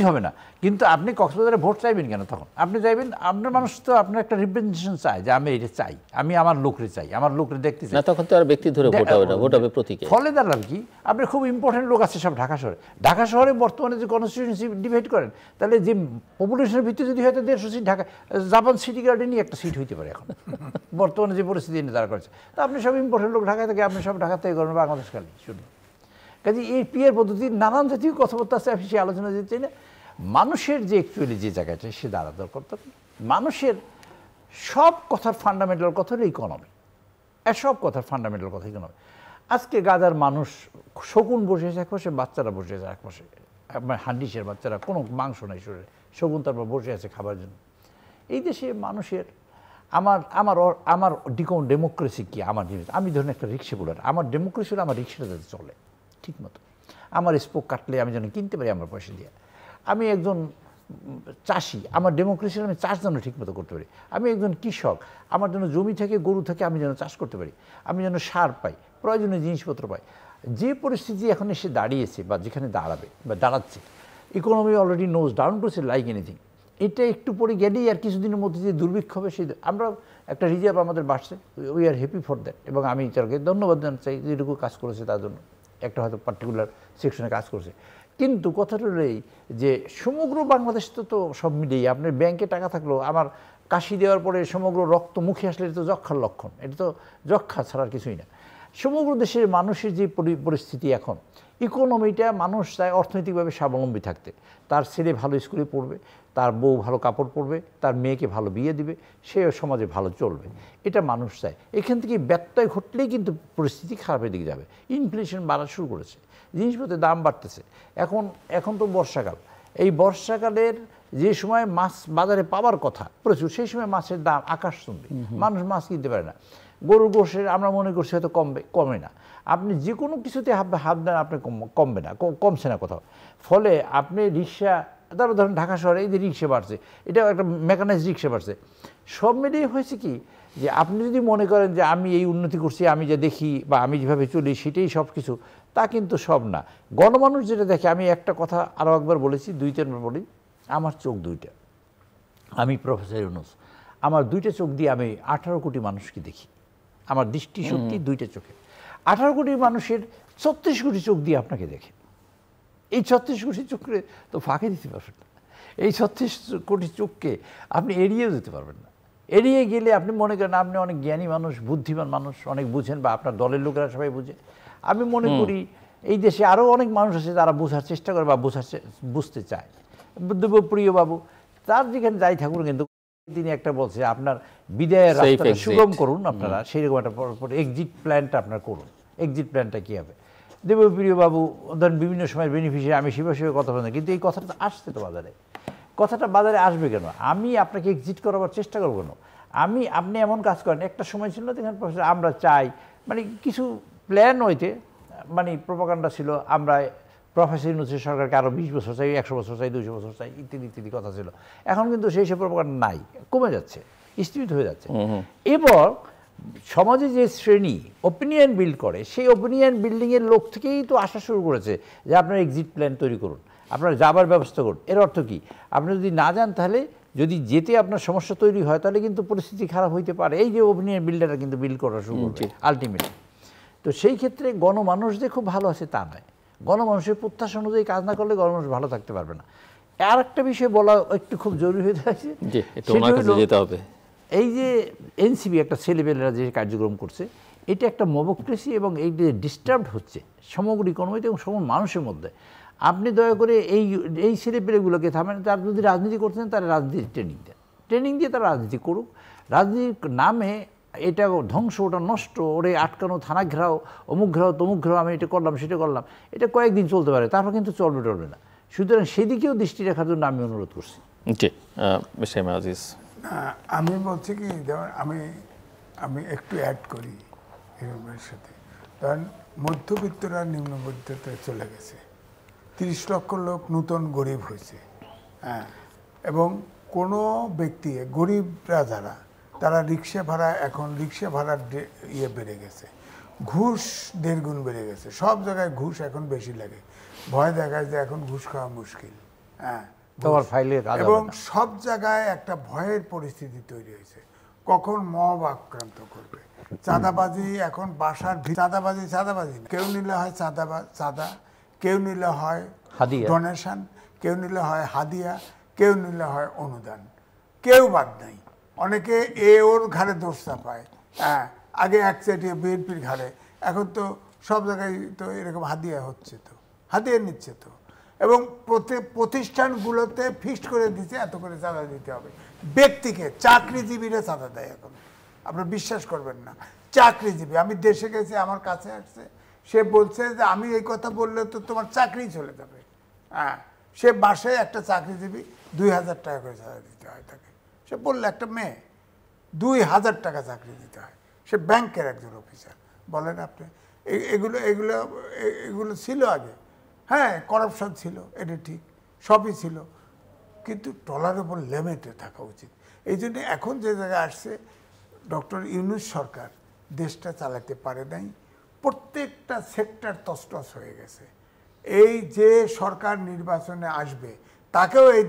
হবে না। কিন্তু আপনি কক্সবাজারে ভোট চাইবেন কেন? তখন আপনি চাইবেন, আপনার মানুষ তো আপনার একটা রিপ্রেজেন্টেশন চায় যে আমি এটা চাই, আমি আমার লোকরে চাই, আমার লোকরে দেখতে চাই। না, তখন তো আর ব্যক্তি ধরে ভোট হবে না, ভোট হবে প্রতীকে। ফলে দাঁড়ালাম কি, আপনার খুব ইম্পর্টেন্ট লোক আছে সব ঢাকা শহরে বর্তমানে যে কনস্টিটিউয়েন্সি ডিভাইড করেন, তাহলে যে পপুলেশনের ভিত্তি যদি হয়তো 150 সিট, ঢাকা জাপান সিটি গার্ডেনই একটা সিট হইতে পারে এখন বর্তমানে যে পরিস্থিতি এনে দাঁড়া করেছে। তা আপনি সব ইম্পর্টেন্ট লোক ঢাকায় থেকে, আপনি সব ঢাকা থেকে করেন, বাংলাদেশ খালি শুধু। কাজে এই পিয়ার পদ্ধতির নানান জাতীয় কথাবার্তা আছে, আমি সে আলোচনা যেতে চাই না। মানুষের যে অ্যাকচুয়ালি যে জায়গাটা, সে দাঁড়া দরকার। মানুষের সব কথার ফান্ডামেন্টাল কথা হলো ইকোনমি, সব কথার ফান্ডামেন্টাল কথা ইকোনমি। আজকে গাদার মানুষ শকুন বসে আছে একপাশে, বাচ্চারা বসে আছে একপাশে, হান্ডিসের বাচ্চারা, কোনো মাংস নাই শরীরে, শকুন তারপর বসে আছে খাবার জন্য। এই দেশে মানুষের আমার ডেমোক্রেসি কি, আমার জিনিস, আমি ধরুন একটা রিক্সা বলার, আমার ডেমোক্রেসি হলো আমার রিক্সাটা যাতে চলে ঠিক মতো, আমার স্পোক কাটলে আমি যেন কিনতে পারি আমার পয়সা দিয়ে। আমি একজন চাষি, আমার ডেমোক্রেসি আমি চাষ যেন ঠিক মতো করতে পারি। আমি একজন কৃষক, আমার জন্য জমি থেকে, গরু থেকে আমি যেন চাষ করতে পারি, আমি যেন সার পাই, প্রয়োজনীয় জিনিসপত্র পাই। যে পরিস্থিতি এখন এসে দাঁড়িয়েছে বা যেখানে দাঁড়াবে বা দাঁড়াচ্ছে, ইকোনমি অলরেডি নোজ ডাউন করেছে লাইক এনিথিং। এটা একটু পরে গেলেই আর কিছুদিনের মধ্যে যে দুর্ভিক্ষ হবে সেই আমরা একটা রিজার্ভ আমাদের বাড়ছে, we are happy for that. এবং আমি তাকে ধন্যবাদ জানাতে চাই যেটুকু কাজ করেছে তার জন্য, একটা হয়তো পার্টিকুলার সেকশনে কাজ করেছে। কিন্তু কথাটা হলো এই যে সমগ্র বাংলাদেশ তো সব মিলিয়ে আপনার ব্যাংকে টাকা থাকলেও আমার কাশি দেওয়ার পরে সমগ্র রক্ত মুখে আসলে এটা তো যক্ষার লক্ষণ, এটা তো যক্ষা ছাড়ার কিছুই না। সমগ্র দেশের মানুষের যে পরিস্থিতি এখন, ইকোনমিটা মানুষ চায় অর্থনৈতিকভাবে স্বাবলম্বী থাকতে, তার ছেলে ভালো স্কুলে পড়বে, তার বউ ভালো কাপড় পরবে, তার মেয়েকে ভালো বিয়ে দিবে, সে সমাজে ভালো চলবে, এটা মানুষ চায়। এখান থেকে ব্যত্যয় ঘটলেই কিন্তু পরিস্থিতি খারাপের দিকে যাবে। ইনফ্লেশন বাড়া শুরু করেছে, জিনিসপত্রের দাম বাড়তেছে। এখন তো বর্ষাকাল, এই বর্ষাকালের যে সময় মাছ বাজারে পাওয়ার কথা প্রচুর, সেই সময় মাছের দাম আকাশচুম্বী, মানুষ মাছ কিনতে পারে না। গরুর গোশের আমরা মনে করছি হয়তো কমে না, আপনি যে কোনো কিছুতে হাত দেন আপনি কমবে না, কমছে না কোথাও। ফলে আপনি রিক্সা, তারপর ধরেন ঢাকা শহরে এই যে রিক্সা বাড়ছে, এটা একটা মেকানাইজড রিক্সা বাড়ছে, সব মিলিয়ে হয়েছে কি যে আপনি যদি মনে করেন যে আমি এই উন্নতি করছি, আমি যা দেখি বা আমি যেভাবে চলি সেটাই সব কিছু, তা কিন্তু সব না। গণমানুষ যেটা দেখে, আমি একটা কথা আরও একবার বলেছি, 2-3বার বলি, আমার চোখ দুইটা, আমি প্রফেসর ইউনূস, আমার দুইটা চোখ দিয়ে আমি 18 কোটি মানুষকে দেখি, আমার দৃষ্টিশক্তি দুইটা চোখে। 18 কোটি মানুষের 36 কোটি চোখ দিয়ে আপনাকে দেখে। এই 36 কোটি চোখে তো ফাঁকে দিতে পারবেন না, এই 36 কোটি চোখকে আপনি এড়িয়েও যেতে পারবেন না। এড়িয়ে গেলে আপনি মনে করেন আপনি অনেক জ্ঞানী মানুষ, বুদ্ধিমান মানুষ, অনেক বুঝেন, বা আপনার দলের লোকেরা সবাই বুঝে। আমি মনে করি এই দেশে আরও অনেক মানুষ আছে যারা বোঝার চেষ্টা করে বা বুঝতে চায়। দেবপ্রিয় বাবু তার যেখানে যাই থাকুন, কিন্তু তিনি একটা বলছে আপনার বিদায়ের রাস্তাটা সুগম করুন, আপনারা সেইরকম একটা এক্সিট প্ল্যানটা আপনার করুন। এক্সিট প্ল্যানটা কী হবে? দেবপ্রিয় বাবু ধরেন বিভিন্ন সময় বেনিফিশিয়ারি, আমি সেভাবে কথা বলি, কিন্তু এই কথাটা আসছে তো বাজারে, কথাটা বাজারে আসবে কেন? আমি আপনাকে এক্সিট করাবার চেষ্টা করবো কেন? আপনি এমন কাজ করেন, একটা সময় ছিল দেখেন আমরা চাই, মানে কিছু প্ল্যান হইতে, মানে প্রোপাগান্ডা ছিল, আমরা প্রফেসর ইউনূসের সরকারকে আরও 20 বছর চাই, 100 বছর চাই, 200 বছর চাই, ইত্যাদি ইত্যাদি কথা ছিল। এখন কিন্তু সেই সব প্রোপাগান্ডা নাই, কমে যাচ্ছে, স্থিত হয়ে যাচ্ছে। এবার সমাজে যে শ্রেণী ওপিনিয়ন বিল্ড করে, সেই ওপিনিয়ন বিল্ডিংয়ের লোক থেকেই তো আসা শুরু করেছে যে আপনার এক্সিট প্ল্যান তৈরি করুন, আপনার যাবার ব্যবস্থা করুন। এর অর্থ কি? আপনি যদি না যান, তাহলে যদি যেতে আপনার সমস্যা তৈরি হয়, তাহলে কিন্তু পরিস্থিতি খারাপ হইতে পারে। এই যে ওপিনিয়ন বিল্ডাররা কিন্তু বিল্ড করা শুরু করছে আলটিমেটলি। তো সেই ক্ষেত্রে গণমানুষ যে খুব ভালো আছে তা নয়, গণমানুষের প্রত্যাশা অনুযায়ী কাজ না করলে গণমানুষ ভালো থাকতে পারবে না। আর একটা বিষয় বলা একটু খুব জরুরি হয়ে যাচ্ছে, এই যে এনসিপি একটা ছেলেবেলেরা যে কার্যক্রম করছে, এটা একটা মবক্রেসি, এবং এই যে ডিস্টার্বড হচ্ছে সমগ্র ইকোনমিতে এবং সমগ্র মানুষের মধ্যে। আপনি দয়া করে এই ছেলেপেলেগুলোকে থামেন, তার যদি রাজনীতি করতেন তারা রাজনীতির ট্রেনিং দিয়ে তারা রাজনীতি করুক। রাজনীতির নামে এটা ধ্বংস, ওটা নষ্ট, ওরে আটকানো, থানা ঘেরাও, অমুক ঘেরাও, তমুক ঘেরাও, আমি এটা করলাম সেটা করলাম, এটা কয়েকদিন চলতে পারে, তারপর কিন্তু চলবে না। সুতরাং সেদিকেও দৃষ্টি রাখার জন্য আমি অনুরোধ করছি। আমি বলছি কি, যেমন আমি একটু অ্যাড করি এর সাথে, কারণ মধ্যবিত্তরা নিম্ন মধ্যবিত্তে চলে গেছে, 30 লক্ষ লোক নতুন গরিব হয়েছে। হ্যাঁ, এবং কোনো ব্যক্তি গরিবরা যারা, তারা রিক্সা ভাড়া, এখন রিক্সা ভাড়ার বেড়ে গেছে, ঘুষ 1.5 গুণ বেড়ে গেছে, সব জায়গায় ঘুষ এখন বেশি লাগে, ভয় দেখায় যে এখন ঘুষ খাওয়া মুশকিল। হ্যাঁ, এবং সব জায়গায় একটা ভয়ের পরিস্থিতি তৈরি হয়েছে, কখন মব আক্রান্ত করবে। চাঁদাবাজি এখন বাসার চাঁদাবাজি না, কেউ নিলে হয় চাঁদা, কেউ নিলে হয় ডোনেশন, কেউ নিলে হয় হাদিয়া, কেউ নিলে হয় অনুদান, কেউ বাদ নাই। অনেকে ওর ঘাড়ে দোষ চাপায়। হ্যাঁ, আগে এক চাটিয়ে বিএনপির ঘাড়ে, এখন তো সব জায়গায় তো এরকম হাদিয়া হচ্ছে, তো হাদিয়া নিচ্ছে তো, এবং প্রতিষ্ঠানগুলোতে ফিক্সড করে দিচ্ছে এত করে চাঁদা দিতে হবে। ব্যক্তিকে, চাকরিজীবীরা চাঁদা দেয় এখন, আপনারা বিশ্বাস করবেন না। চাকরিজীবী, আমি দেশে গেছি, আমার কাছে আসছে, সে বলছে যে আমি এই কথা বললে তো তোমার চাকরি চলে যাবে। হ্যাঁ, সে মাসে একটা চাকরিজীবী 2000 টাকা করে চাঁদা দিতে হয় তাকে। সে বললে একটা মেয়ে 2000 টাকা চাকরি দিতে হয়, সে ব্যাংকের একজন অফিসার। বলেন আপনি, এগুলো ছিল আগে। হ্যাঁ, করাপশন ছিল, এটা ঠিক, সবই ছিল, কিন্তু টলারেবল লিমিটে থাকা উচিত। এই জন্য এখন যে জায়গায় আসছে, ডক্টর ইউনূস সরকার দেশটা চালাতে পারে নাই, প্রত্যেকটা সেক্টর তছনছ হয়ে গেছে। এই যে সরকার নির্বাচনে আসবে, তাকেও এই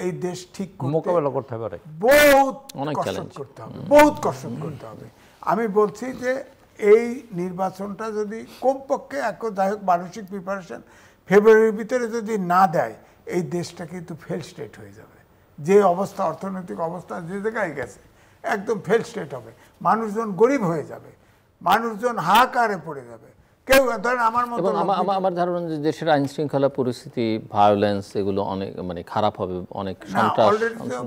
এই দেশ ঠিক করতে মোকাবেলা করতে পারে বহুত অনেক কষ্ট চ্যালেঞ্জ করতে হবে, বহুত কষ্ট করতে হবে। আমি বলছি যে এই নির্বাচনটা যদি কমপক্ষে যাই হোক মানসিক প্রিপারেশন ফেব্রুয়ারির ভিতরে যদি না দেয়, এই দেশটা কিন্তু ফেল স্টেট হয়ে যাবে। যে অবস্থা, অর্থনৈতিক অবস্থা যে জায়গায় গেছে, একদম ফেল স্টেট হবে। মানুষজন গরিব হয়ে যাবে, মানুষজন হাহাকারে পড়ে যাবে। কেউ ধরেন আমার মতো এবং আমার ধারণা যে দেশের আইন শৃঙ্খলা পরিস্থিতি, ভায়োলেন্স এগুলো অনেক মানে খারাপ হবে, অনেক সন্ত্রাস অলরেডি তো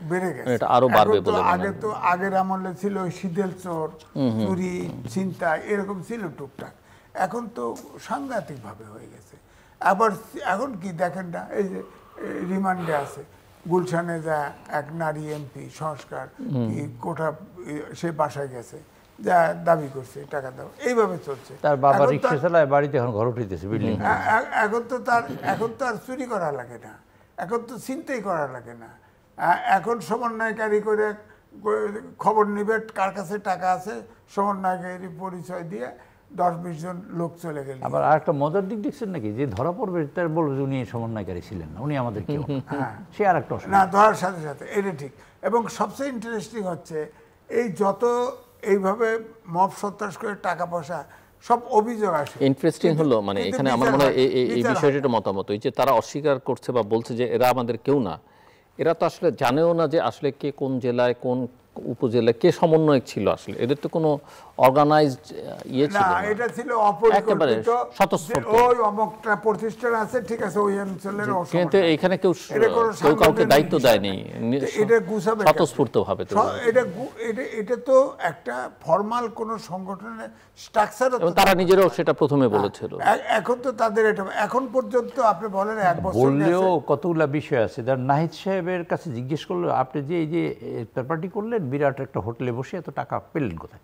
বেড়ে গেছে, এটা আরো বাড়বে বলে আগে তো আগের আমলে ছিল শীতল চোর, চুরি, ছিনতাই এরকম ছিল টুকটাক, এখন তো সাংঘাতিক ভাবে হয়ে গেছে। আবার এখন কি দেখেন না, এই যে রিমান্ডে আছে গুলশানে যা এক নারী এমপি সংস্কার কি কোটা, সে বাসায় গেছে, যা দাবি করছে টাকা দাও, এইভাবে চলছে। তার বাবা রিক্সা চালায়, বাড়িতে এখন ঘর উঠেছে বিল্ডিং। এখন তো আর চুরি করা লাগে না, এখন তো ছিনতাই করা লাগে না। এখন সমন্বয়কারী করে খবর নিবে কার কাছে টাকা আছে, সমন্বয়কারী পরিচয় দিয়ে 10-20 জন লোক চলে গেল। আবার আরেকটা মজার দিক দেখছেন নাকি, যে ধরা পড়বে তার বলবে যে উনি সমন্বয়কারী ছিলেন না, উনি আমাদের কেউ সে আর একটা না, ধরার সাথে সাথে এটা ঠিক। এবং সবচেয়ে ইন্টারেস্টিং হচ্ছে এই যত এইভাবে মব সন্ত্রাস করে টাকা পয়সা সব অভিযোগ আসে। ইন্টারেস্টিং হলো মানে এখানে আমার মনে হয় এই বিষয়টা মতামত, এই যে তারা অস্বীকার করছে বা বলছে যে এরা আমাদের কেউ না, এরা তো আসলে জানেও না যে আসলে কে কোন জেলায় কোন উপজেলায় কে সমন্বয়ক ছিল। আসলে এদের তো কোনো অর্গানাইজড ইয়ে ছিল না, না, এটা ছিল একেবারে অপরিকল্পিত। স্বতঃস্ফূর্ত। ওই অমুকটা প্রতিষ্ঠান আছে, ঠিক আছে, ওই অঞ্চলের কিন্তু এখানে কেউ কাউকে দায়িত্ব দেয়নি, এটা গুছাবে স্বতঃস্ফূর্ত ভাবে। এটা তো একটা ফর্মাল কোন সংগঠনের স্ট্রাকচার, তারা নিজেরাও সেটা প্রথমে বলেছিল। এখন তো তাদের এটা এখন পর্যন্ত আপনি বলেন 1 বছর বললেও কতগুলা বিষয় আছে। নাহিদ সাহেবের কাছে জিজ্ঞেস করলো, আপনি যে এই যে পেপারটি করলেন, বিরাট একটা হোটেলে বসে এত টাকা পেলেন কোথায়?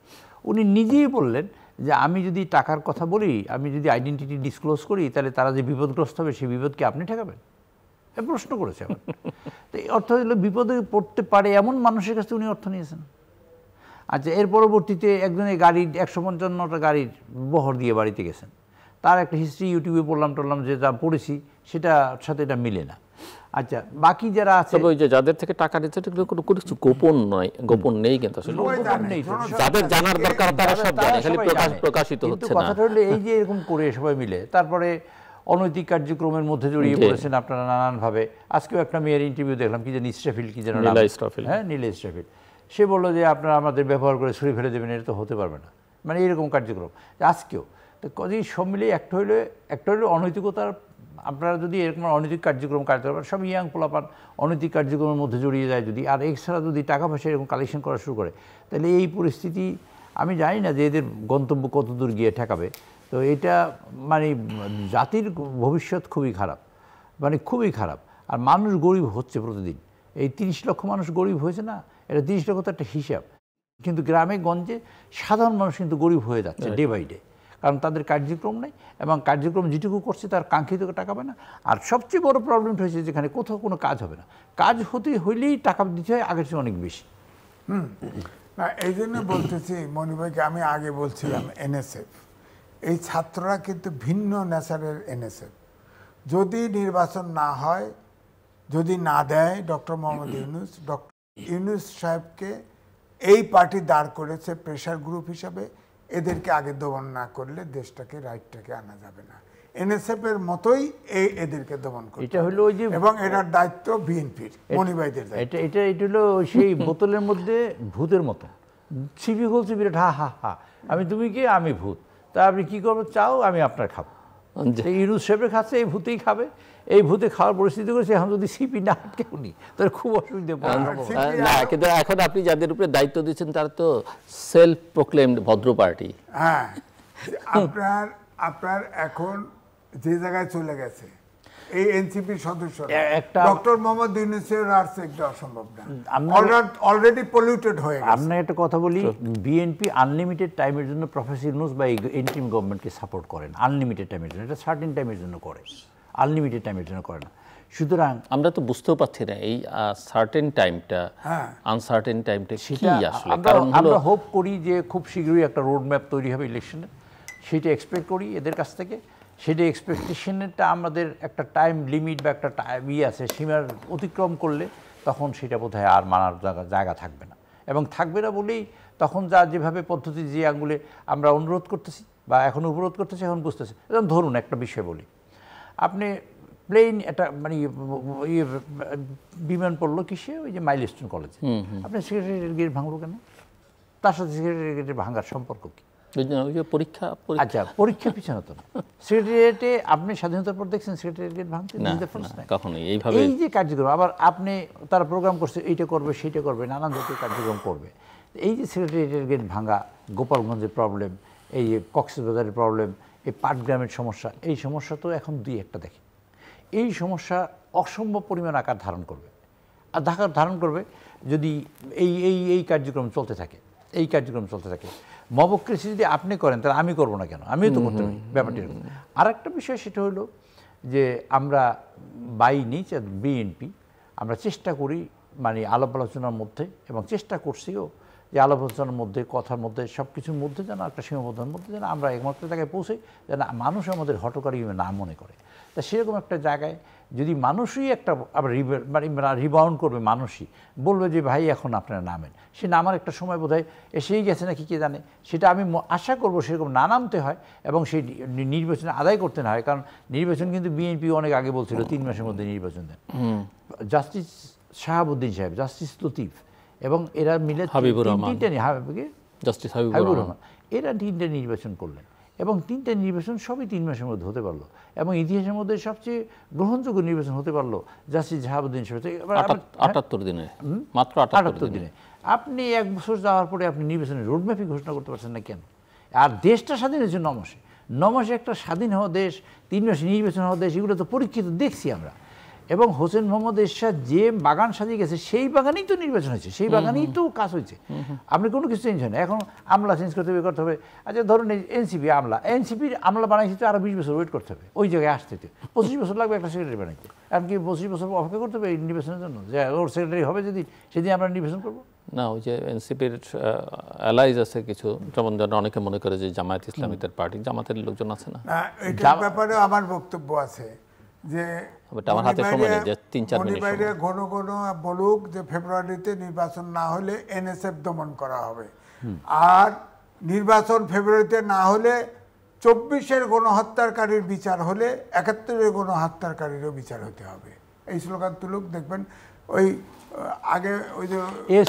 উনি নিজেই বললেন যে আমি যদি টাকার কথা বলি, আমি যদি আইডেন্টিটি ডিসক্লোজ করি, তাহলে তারা যে বিপদগ্রস্ত হবে সেই বিপদকে আপনি ঠেকাবেন? এ প্রশ্ন করেছে আমার। তো এই অর্থ হলো বিপদে পড়তে পারে এমন মানুষের কাছে উনি অর্থ নিয়েছেন। আচ্ছা, এর পরবর্তীতে একজনের গাড়ির 155টা গাড়ির বহর দিয়ে বাড়িতে গেছেন, তার একটা হিস্ট্রি ইউটিউবে টললাম যে যা পড়েছি সেটার সাথে এটা মিলে না। আচ্ছা, বাকি যারা আছে, ওই যে যাদের থেকে টাকা নিচ্ছে এগুলো কোনো কিছু গোপন নয়, গোপন নেই, কিন্তু আসলে যাদের জানার দরকার তারা সব জানে, খালি প্রকাশিত হচ্ছে না। কথাটা হলো এই যে এরকম করে সবাই মিলে তারপরে অনৈতিক কার্যক্রমের মধ্যে জড়িয়ে পড়েছেন আপনারা নানানভাবে। আজকেও একটা মেয়ের ইন্টারভিউ দেখলাম, কি যে ইসরাফিল, কি যেন নাম, হ্যাঁ নীলা ইসরাফিল, সে বললো যে আপনারা আমাদের ব্যবহার করে ছুরি ফেলে দেবেন, এটা তো হতে পারবে না, মানে এরকম কার্যক্রম আজকেও। তো কাজেই সব মিলে একটা হইলে অনৈতিকতার, আপনারা যদি এরকম অনৈতিক কার্যক্রম সব ইয়াং পোলাপান অনৈতিক কার্যক্রমের মধ্যে জড়িয়ে যায় যদি, আর এছাড়া যদি টাকা পয়সা এরকম কালেকশন করা শুরু করে, তাহলে এই পরিস্থিতি আমি জানি না যে এদের গন্তব্য কত দূর গিয়ে ঠেকাবে। তো এটা মানে জাতির ভবিষ্যৎ খুবই খারাপ, মানে খুবই খারাপ। আর মানুষ গরিব হচ্ছে প্রতিদিন, এই 30 লক্ষ মানুষ গরিব হয়েছে না, এটা 30 লক্ষ তো একটা হিসাব, কিন্তু গ্রামে গঞ্জে সাধারণ মানুষ কিন্তু গরিব হয়ে যাচ্ছে ডে বাই ডে, কারণ তাদের কার্যক্রম নেই, এবং কার্যক্রম যেটুকু করছে তার কাঙ্ক্ষিত টাকা পায় না। আর সবচেয়ে বড় প্রবলেমটা হয়েছে যেখানে কোথাও কোনো কাজ হবে না, কাজ হইলেই টাকা দিতে হয় আগের চেয়ে অনেক বেশি। না, এই জন্য বলতেছি মনি ভাইকে, আমি আগে বলছিলাম NSF, এই ছাত্ররা কিন্তু ভিন্ন নেচারের NSF। যদি নির্বাচন না হয়, যদি না দেয় ডক্টর মোহাম্মদ ইউনূস, ডক্টর ইউনূস সাহেবকে এই পার্টি দাঁড় করেছে প্রেশার গ্রুপ হিসাবে, এদেরকে আগে দমন না করলে দেশটাকে রাইটটাকে আনা যাবে না। NSF এর মতোই এদেরকে দমন করতে, এটা হলো ওই যে, এবং এটার দায়িত্ব বিএনপির, মনিভাইদের দায়িত্ব। এটা হলো সেই বোতলের মধ্যে ভূতের মতো, ছিপি বলছে বিরাট, হা হা হা, তুমি কি, আমি ভূত, তা আপনি কী করবো চাও, আমি আপনার খাবো। ইউনূস সাহেবের খাচ্ছে, এই ভূতেই খাবে, এই ভূতে খাওয়ার পরিস্থিতি করেছে। এখন যদি সিপি না কেউ নি, তাহলে খুব অসুবিধা না। কিন্তু এখন আপনি যাদের উপরে দায়িত্ব দিচ্ছেন তারা তো সেলফ প্রোক্লেমড ভদ্র পার্টি। হ্যাঁ, আপনার এখন যে জায়গায় চলে গেছে এই এনসিপির সদস্য, ডক্টর মোহাম্মদ ইউনূসের আর এটা অসম্ভব না, অলরেডি পলিউটেড হয়ে গেছে। আমরা একটা কথা বলি, বিএনপি আনলিমিটেড টাইমের জন্য প্রফেসর ইউনূস বা ইন্টারিম গভর্নমেন্টকে সাপোর্ট করেন, আনলিমিটেড টাইমের জন্য, এটা সার্টেন টাইমের জন্য করে, আনলিমিটেড টাইমের জন্য করে না। সুতরাং আমরা তো বুঝতেও পারছি না এই সার্টেন টাইমটা, আনসার্টেন টাইমটা কি আসলে। কারণ আমরা হোপ করি যে খুব শীঘ্রই একটা রোড ম্যাপ তৈরি হবে ইলেকশনে, সেটা এক্সপেক্ট করি এদের কাছ থেকে। সেটা এক্সপেকটেশনটা আমাদের একটা টাইম লিমিট বা একটা আছে, সীমার অতিক্রম করলে তখন সেটা বোধহয় আর মানার জায়গা থাকবে না। এবং থাকবে না বলেই তখন যেভাবে পদ্ধতি যে আঙুলে আমরা অনুরোধ করতেছি বা এখন উপরোধ করতেছি, এখন বুঝতেছি। যেমন ধরুন একটা বিষয় বলি, আপনি প্লেন একটা মানে বিমান পড়লো কিসে, ওই যে মাইলস্টোন কলেজে, আপনি সেক্রেটারিয়েট গেট ভাঙলো কেন? তার সাথে সেক্রেটারিয়েট গেটের ভাঙার সম্পর্ক কি? পরীক্ষা আচ্ছা, পরীক্ষার পিছনে তো না। সেক্রেটারিয়েটে আপনি স্বাধীনতার পর দেখছেন সেক্রেটারিয়েট গেট ভাঙতে? কখনোই এইভাবে। এই যে কার্যক্রম, আবার আপনি তারা প্রোগ্রাম করছে, এইটা করবে সেইটা করবে, নানান জাতীয় কার্যক্রম করবে। এই যে সেক্রেটারিয়েটের গেট ভাঙা, গোপালগঞ্জের প্রবলেম, এই যে কক্সবাজারের প্রবলেম, এই পাটগ্রামের সমস্যা, এই সমস্যা তো এখন দুই একটা দেখে। এই সমস্যা অসম্ভব পরিমাণ আকার ধারণ করবে। আর ধারণ করবে যদি এই এই এই কার্যক্রম চলতে থাকে, এই কার্যক্রম চলতে থাকে। মবক্রেসি যদি আপনি করেন তাহলে আমি করবো না কেন? আমিও তো করতে পারি। ব্যাপারটি এরকম। আর একটা বিষয় সেটা হলো যে আমরা বিএনপি আমরা চেষ্টা করি মানে আলাপ আলোচনার মধ্যে, এবং চেষ্টা করছিও যে আলাপ আলোচনার মধ্যে, কথার মধ্যে, সব কিছুর মধ্যে যেন একটা সীমাবদ্ধতার মধ্যে যেন আমরা একমাত্র জায়গায় পৌঁছাই যেন মানুষ আমাদের হটকারী না মনে করে। তা সেরকম একটা জায়গায় যদি মানুষই একটা আবার রিবাউন্ড করবে, মানুষই বলবে যে ভাই এখন আপনারা নামেন, সে নামার একটা সময় বোধহয় এসেই গেছে নাকি কে জানে। সেটা আমি আশা করব সেরকম না নামতে হয় এবং সেই নির্বাচন আদায় করতে না হয়। কারণ নির্বাচন কিন্তু বিএনপি অনেক আগে বলছিল 3 মাসের মধ্যে নির্বাচন দেন। জাস্টিস শাহাবুদ্দিন সাহেব, জাস্টিস লতিফ এবং এরা মিলে হাবিবুর রহমান, জাস্টিস হাবিবুর রহমান, এরা 3টে নির্বাচন করলেন এবং 3টে নির্বাচন সবই 3 মাসের মধ্যে হতে পারলো এবং ইতিহাসের মধ্যে সবচেয়ে গ্রহণযোগ্য নির্বাচন হতে পারলো জাস্টিস শাহাবুদ্দিন সাহেব। 78 দিনে, মাত্র 78 দিনে আপনি 1 বছর যাওয়ার পরে আপনি নির্বাচনের রোডম্যাপই ঘোষণা করতে পারছেন না কেন? আর দেশটা স্বাধীন হয়েছে 9 মাসে একটা স্বাধীন হওয়া দেশ, 3 মাসে নির্বাচন হওয়া দেশ, এগুলো তো পরীক্ষিত দেখছি আমরা। এবং হোসেন মোহাম্মদ এরশাদ যে বাগান সাজিয়ে গেছে সেই বাগানেই তো নির্বাচন হয়েছে, সেই বাগানেই তো কাজ হয়েছে। আপনি কোনো কিছু চেঞ্জ হয় না। এখন আমলা চেঞ্জ করতে হবে। আচ্ছা ধরুন এনসিপি এনসিপির আমলা বানাইছে তো আরও 20 বছর ওয়েট করতে হবে ওই জায়গায় আসতে। 25 বছর লাগবে একটা সেক্রেটারি বানাইতে। এমনকি 25 বছর অপেক্ষা করতে হবে এই নির্বাচনের জন্য যে ওর সেক্রেটারি হবে সেদিন আমরা নির্বাচন করবো না? ওই যে এনসিপির অ্যালাইজ আছে কিছু, যেমন অনেকে মনে করে যে জামায়াত ইসলামীদের পার্টি, জামাতের লোকজন আছে না, এটার ব্যাপারে আমার বক্তব্য আছে যে আমার হাতে সময় নেই যে 3-4 মিনিট ঘন ঘন বলুক যে ফেব্রুয়ারিতে নির্বাচন না হলে এনএসএফ দমন করা হবে, আর নির্বাচন ফেব্রুয়ারিতে না হলে 24-এর গণহত্যাকারীর বিচার হলে 71-এর গণহত্যাকারীরও বিচার হতে হবে। এই স্লোগান তুলুক, দেখবেন ওই আগে ওই যে এই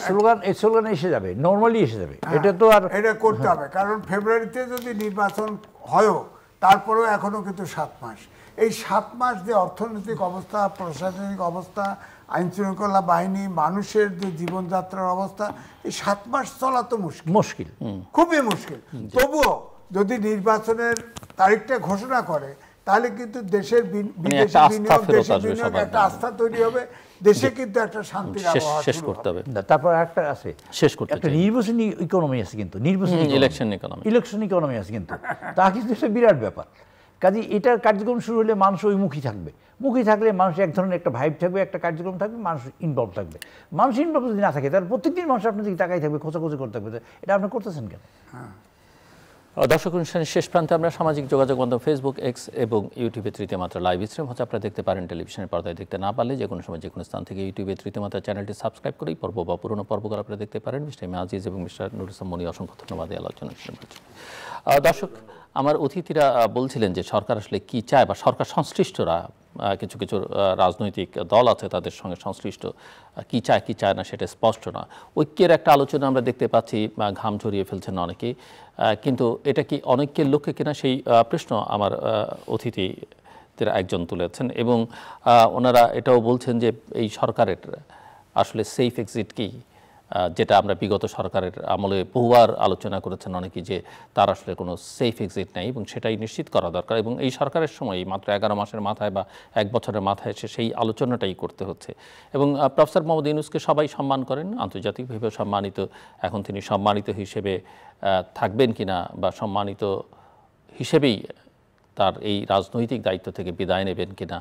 স্লোগান এসে যাবে, নর্মালি এসে যাবে। এটা তো আর এটা করতে হবে, কারণ ফেব্রুয়ারিতে যদি নির্বাচন হয়ও তারপরেও এখনো কিন্তু 7 মাস। এই 7 মাস যে অর্থনৈতিক অবস্থা, প্রশাসনিক অবস্থা, আইন শৃঙ্খলা বাহিনী, মানুষের যে জীবনযাত্রার অবস্থা, এই 7 মাস চলা তো মুশকিল, খুবই মুশকিল। তবুও যদি নির্বাচনের তারিখটা ঘোষণা করে তাহলে কিন্তু দেশের বিদেশি বিনিয়োগ, দেশের বিনিয়োগ একটা আস্থা তৈরি হবে, দেশে কিন্তু একটা শান্তির আবহাওয়া শেষ করতে হবে। তারপর একটা আছে, শেষ করতে একটা নির্বাচনী ইকোনমি আছে, কিন্তু নির্বাচনী ইলেকশন ইকোনমি আছে, কিন্তু তা কিন্তু একটা বিরাট ব্যাপার। কাজে এটার কার্যক্রম শুরু হলে মানুষ ওই মুখী থাকবে, মুখী থাকলে মানুষ এক ধরনের একটা ভাইব থাকবে, একটা কার্যক্রম থাকবে, মানুষ ইনভলভ থাকবে। মানুষ ইনভলভ যদি না থাকে তাহলে প্রত্যেকদিন মানুষ আপনার দিকে তাকাই থাকবে, খোঁচাখুচি করতে থাকবে। এটা আপনি করতেছেন কেন? দর্শক, অনুষ্ঠানের শেষ প্রান্তে আমরা সামাজিক যোগাযোগ মাধ্যম ফেসবুক, এক্স এবং ইউটিউবে তৃতীয় মাত্রা লাইভ স্ট্রিম হচ্ছে, আপনারা দেখতে পারেন। টেলিভিশনের পর্দায় দেখতে না পারলে যে কোনো সময় যে কোনো স্থান থেকে ইউটিউবে তৃতীয় মাত্রা চ্যানেলটি সাবস্ক্রাইব করেই পর্ব বা পুরনো পর্বগুলো আপনারা দেখতে পারেন। মিস্টার আজিজ এবং মিস্টার নুর ইসলাম মনি, অসংখ্য ধন্যবাদ এই আলোচনা। দর্শক, আমার অতিথিরা বলছিলেন যে সরকার আসলে কি চায়, বা সরকার সংশ্লিষ্টরা কিছু কিছু রাজনৈতিক দল আছে তাদের সঙ্গে সংশ্লিষ্ট কি চায় না সেটা স্পষ্ট না। ঐক্যের একটা আলোচনা আমরা দেখতে পাচ্ছি, ঘাম ঝরিয়ে ফেলছেন অনেকেই, কিন্তু এটা কি অনেকের লক্ষ্যে কিনা সেই প্রশ্ন আমার অতিথিদের একজন তুলেছেন। এবং ওনারা এটাও বলছেন যে এই সরকারের আসলে সেফ এক্সিট কি, যেটা আমরা বিগত সরকারের আমলে বহুবার আলোচনা করেছেন অনেকেই, যে তার আসলে কোনো সেফ এক্সিট নেই এবং সেটাই নিশ্চিত করা দরকার। এবং এই সরকারের সময় মাত্র 11 মাসের মাথায় বা 1 বছরের মাথায় এসে সেই আলোচনাটাই করতে হচ্ছে। এবং প্রফেসর মোহাম্মদ ইউনূসকে সবাই সম্মান করেন, আন্তর্জাতিকভাবে সম্মানিত। এখন তিনি সম্মানিত হিসেবে থাকবেন কিনা বা সম্মানিত হিসেবেই তার এই রাজনৈতিক দায়িত্ব থেকে বিদায় নেবেন কিনা,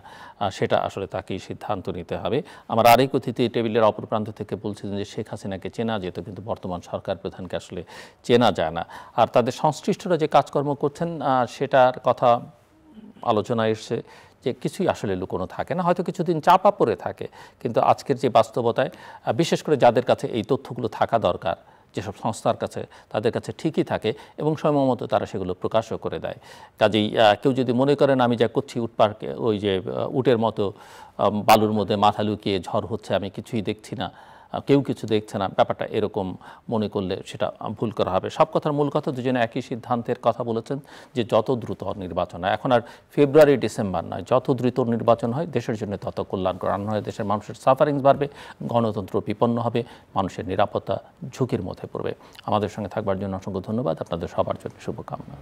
সেটা আসলে তাকেই সিদ্ধান্ত নিতে হবে। আমার আরেক অতিথি টেবিলের অপর প্রান্ত থেকে বলছিলেন যে শেখ হাসিনাকে চেনা যেত, কিন্তু বর্তমান সরকার প্রধানকে আসলে চেনা যায় না। আর তাদের সংশ্লিষ্টরা যে কাজকর্ম করছেন সেটার কথা আলোচনায় এসছে যে কিছুই আসলে লুকোনো থাকে না, হয়তো কিছুদিন চাপা পড়ে থাকে, কিন্তু আজকের যে বাস্তবতায় বিশেষ করে যাদের কাছে এই তথ্যগুলো থাকা দরকার, যেসব সংস্থার কাছে, তাদের কাছে ঠিকই থাকে এবং সময়মতো তারা সেগুলো প্রকাশও করে দেয়। কাজেই কেউ যদি মনে করেন আমি যা করছি উট পার্কে ওই যে উটের মতো বালুর মধ্যে মাথা লুকিয়ে ঝড় হচ্ছে, আমি কিছুই দেখছি না, কেউ কিছু দেখছে না, ব্যাপারটা এরকম মনে করলে সেটা ভুল করা হবে। সব কথার মূল কথা দুজনে একই সিদ্ধান্তের কথা বলেছেন যে যত দ্রুত নির্বাচন হয়, এখন আর ফেব্রুয়ারি ডিসেম্বর নয়, যত দ্রুত নির্বাচন হয় দেশের জন্য তত কল্যাণকর, আর নয় দেশের মানুষের সাফারিংস বাড়বে, গণতন্ত্র বিপন্ন হবে, মানুষের নিরাপত্তা ঝুঁকির মধ্যে পড়বে। আমাদের সঙ্গে থাকবার জন্য অসংখ্য ধন্যবাদ, আপনাদের সবার জন্য শুভকামনা।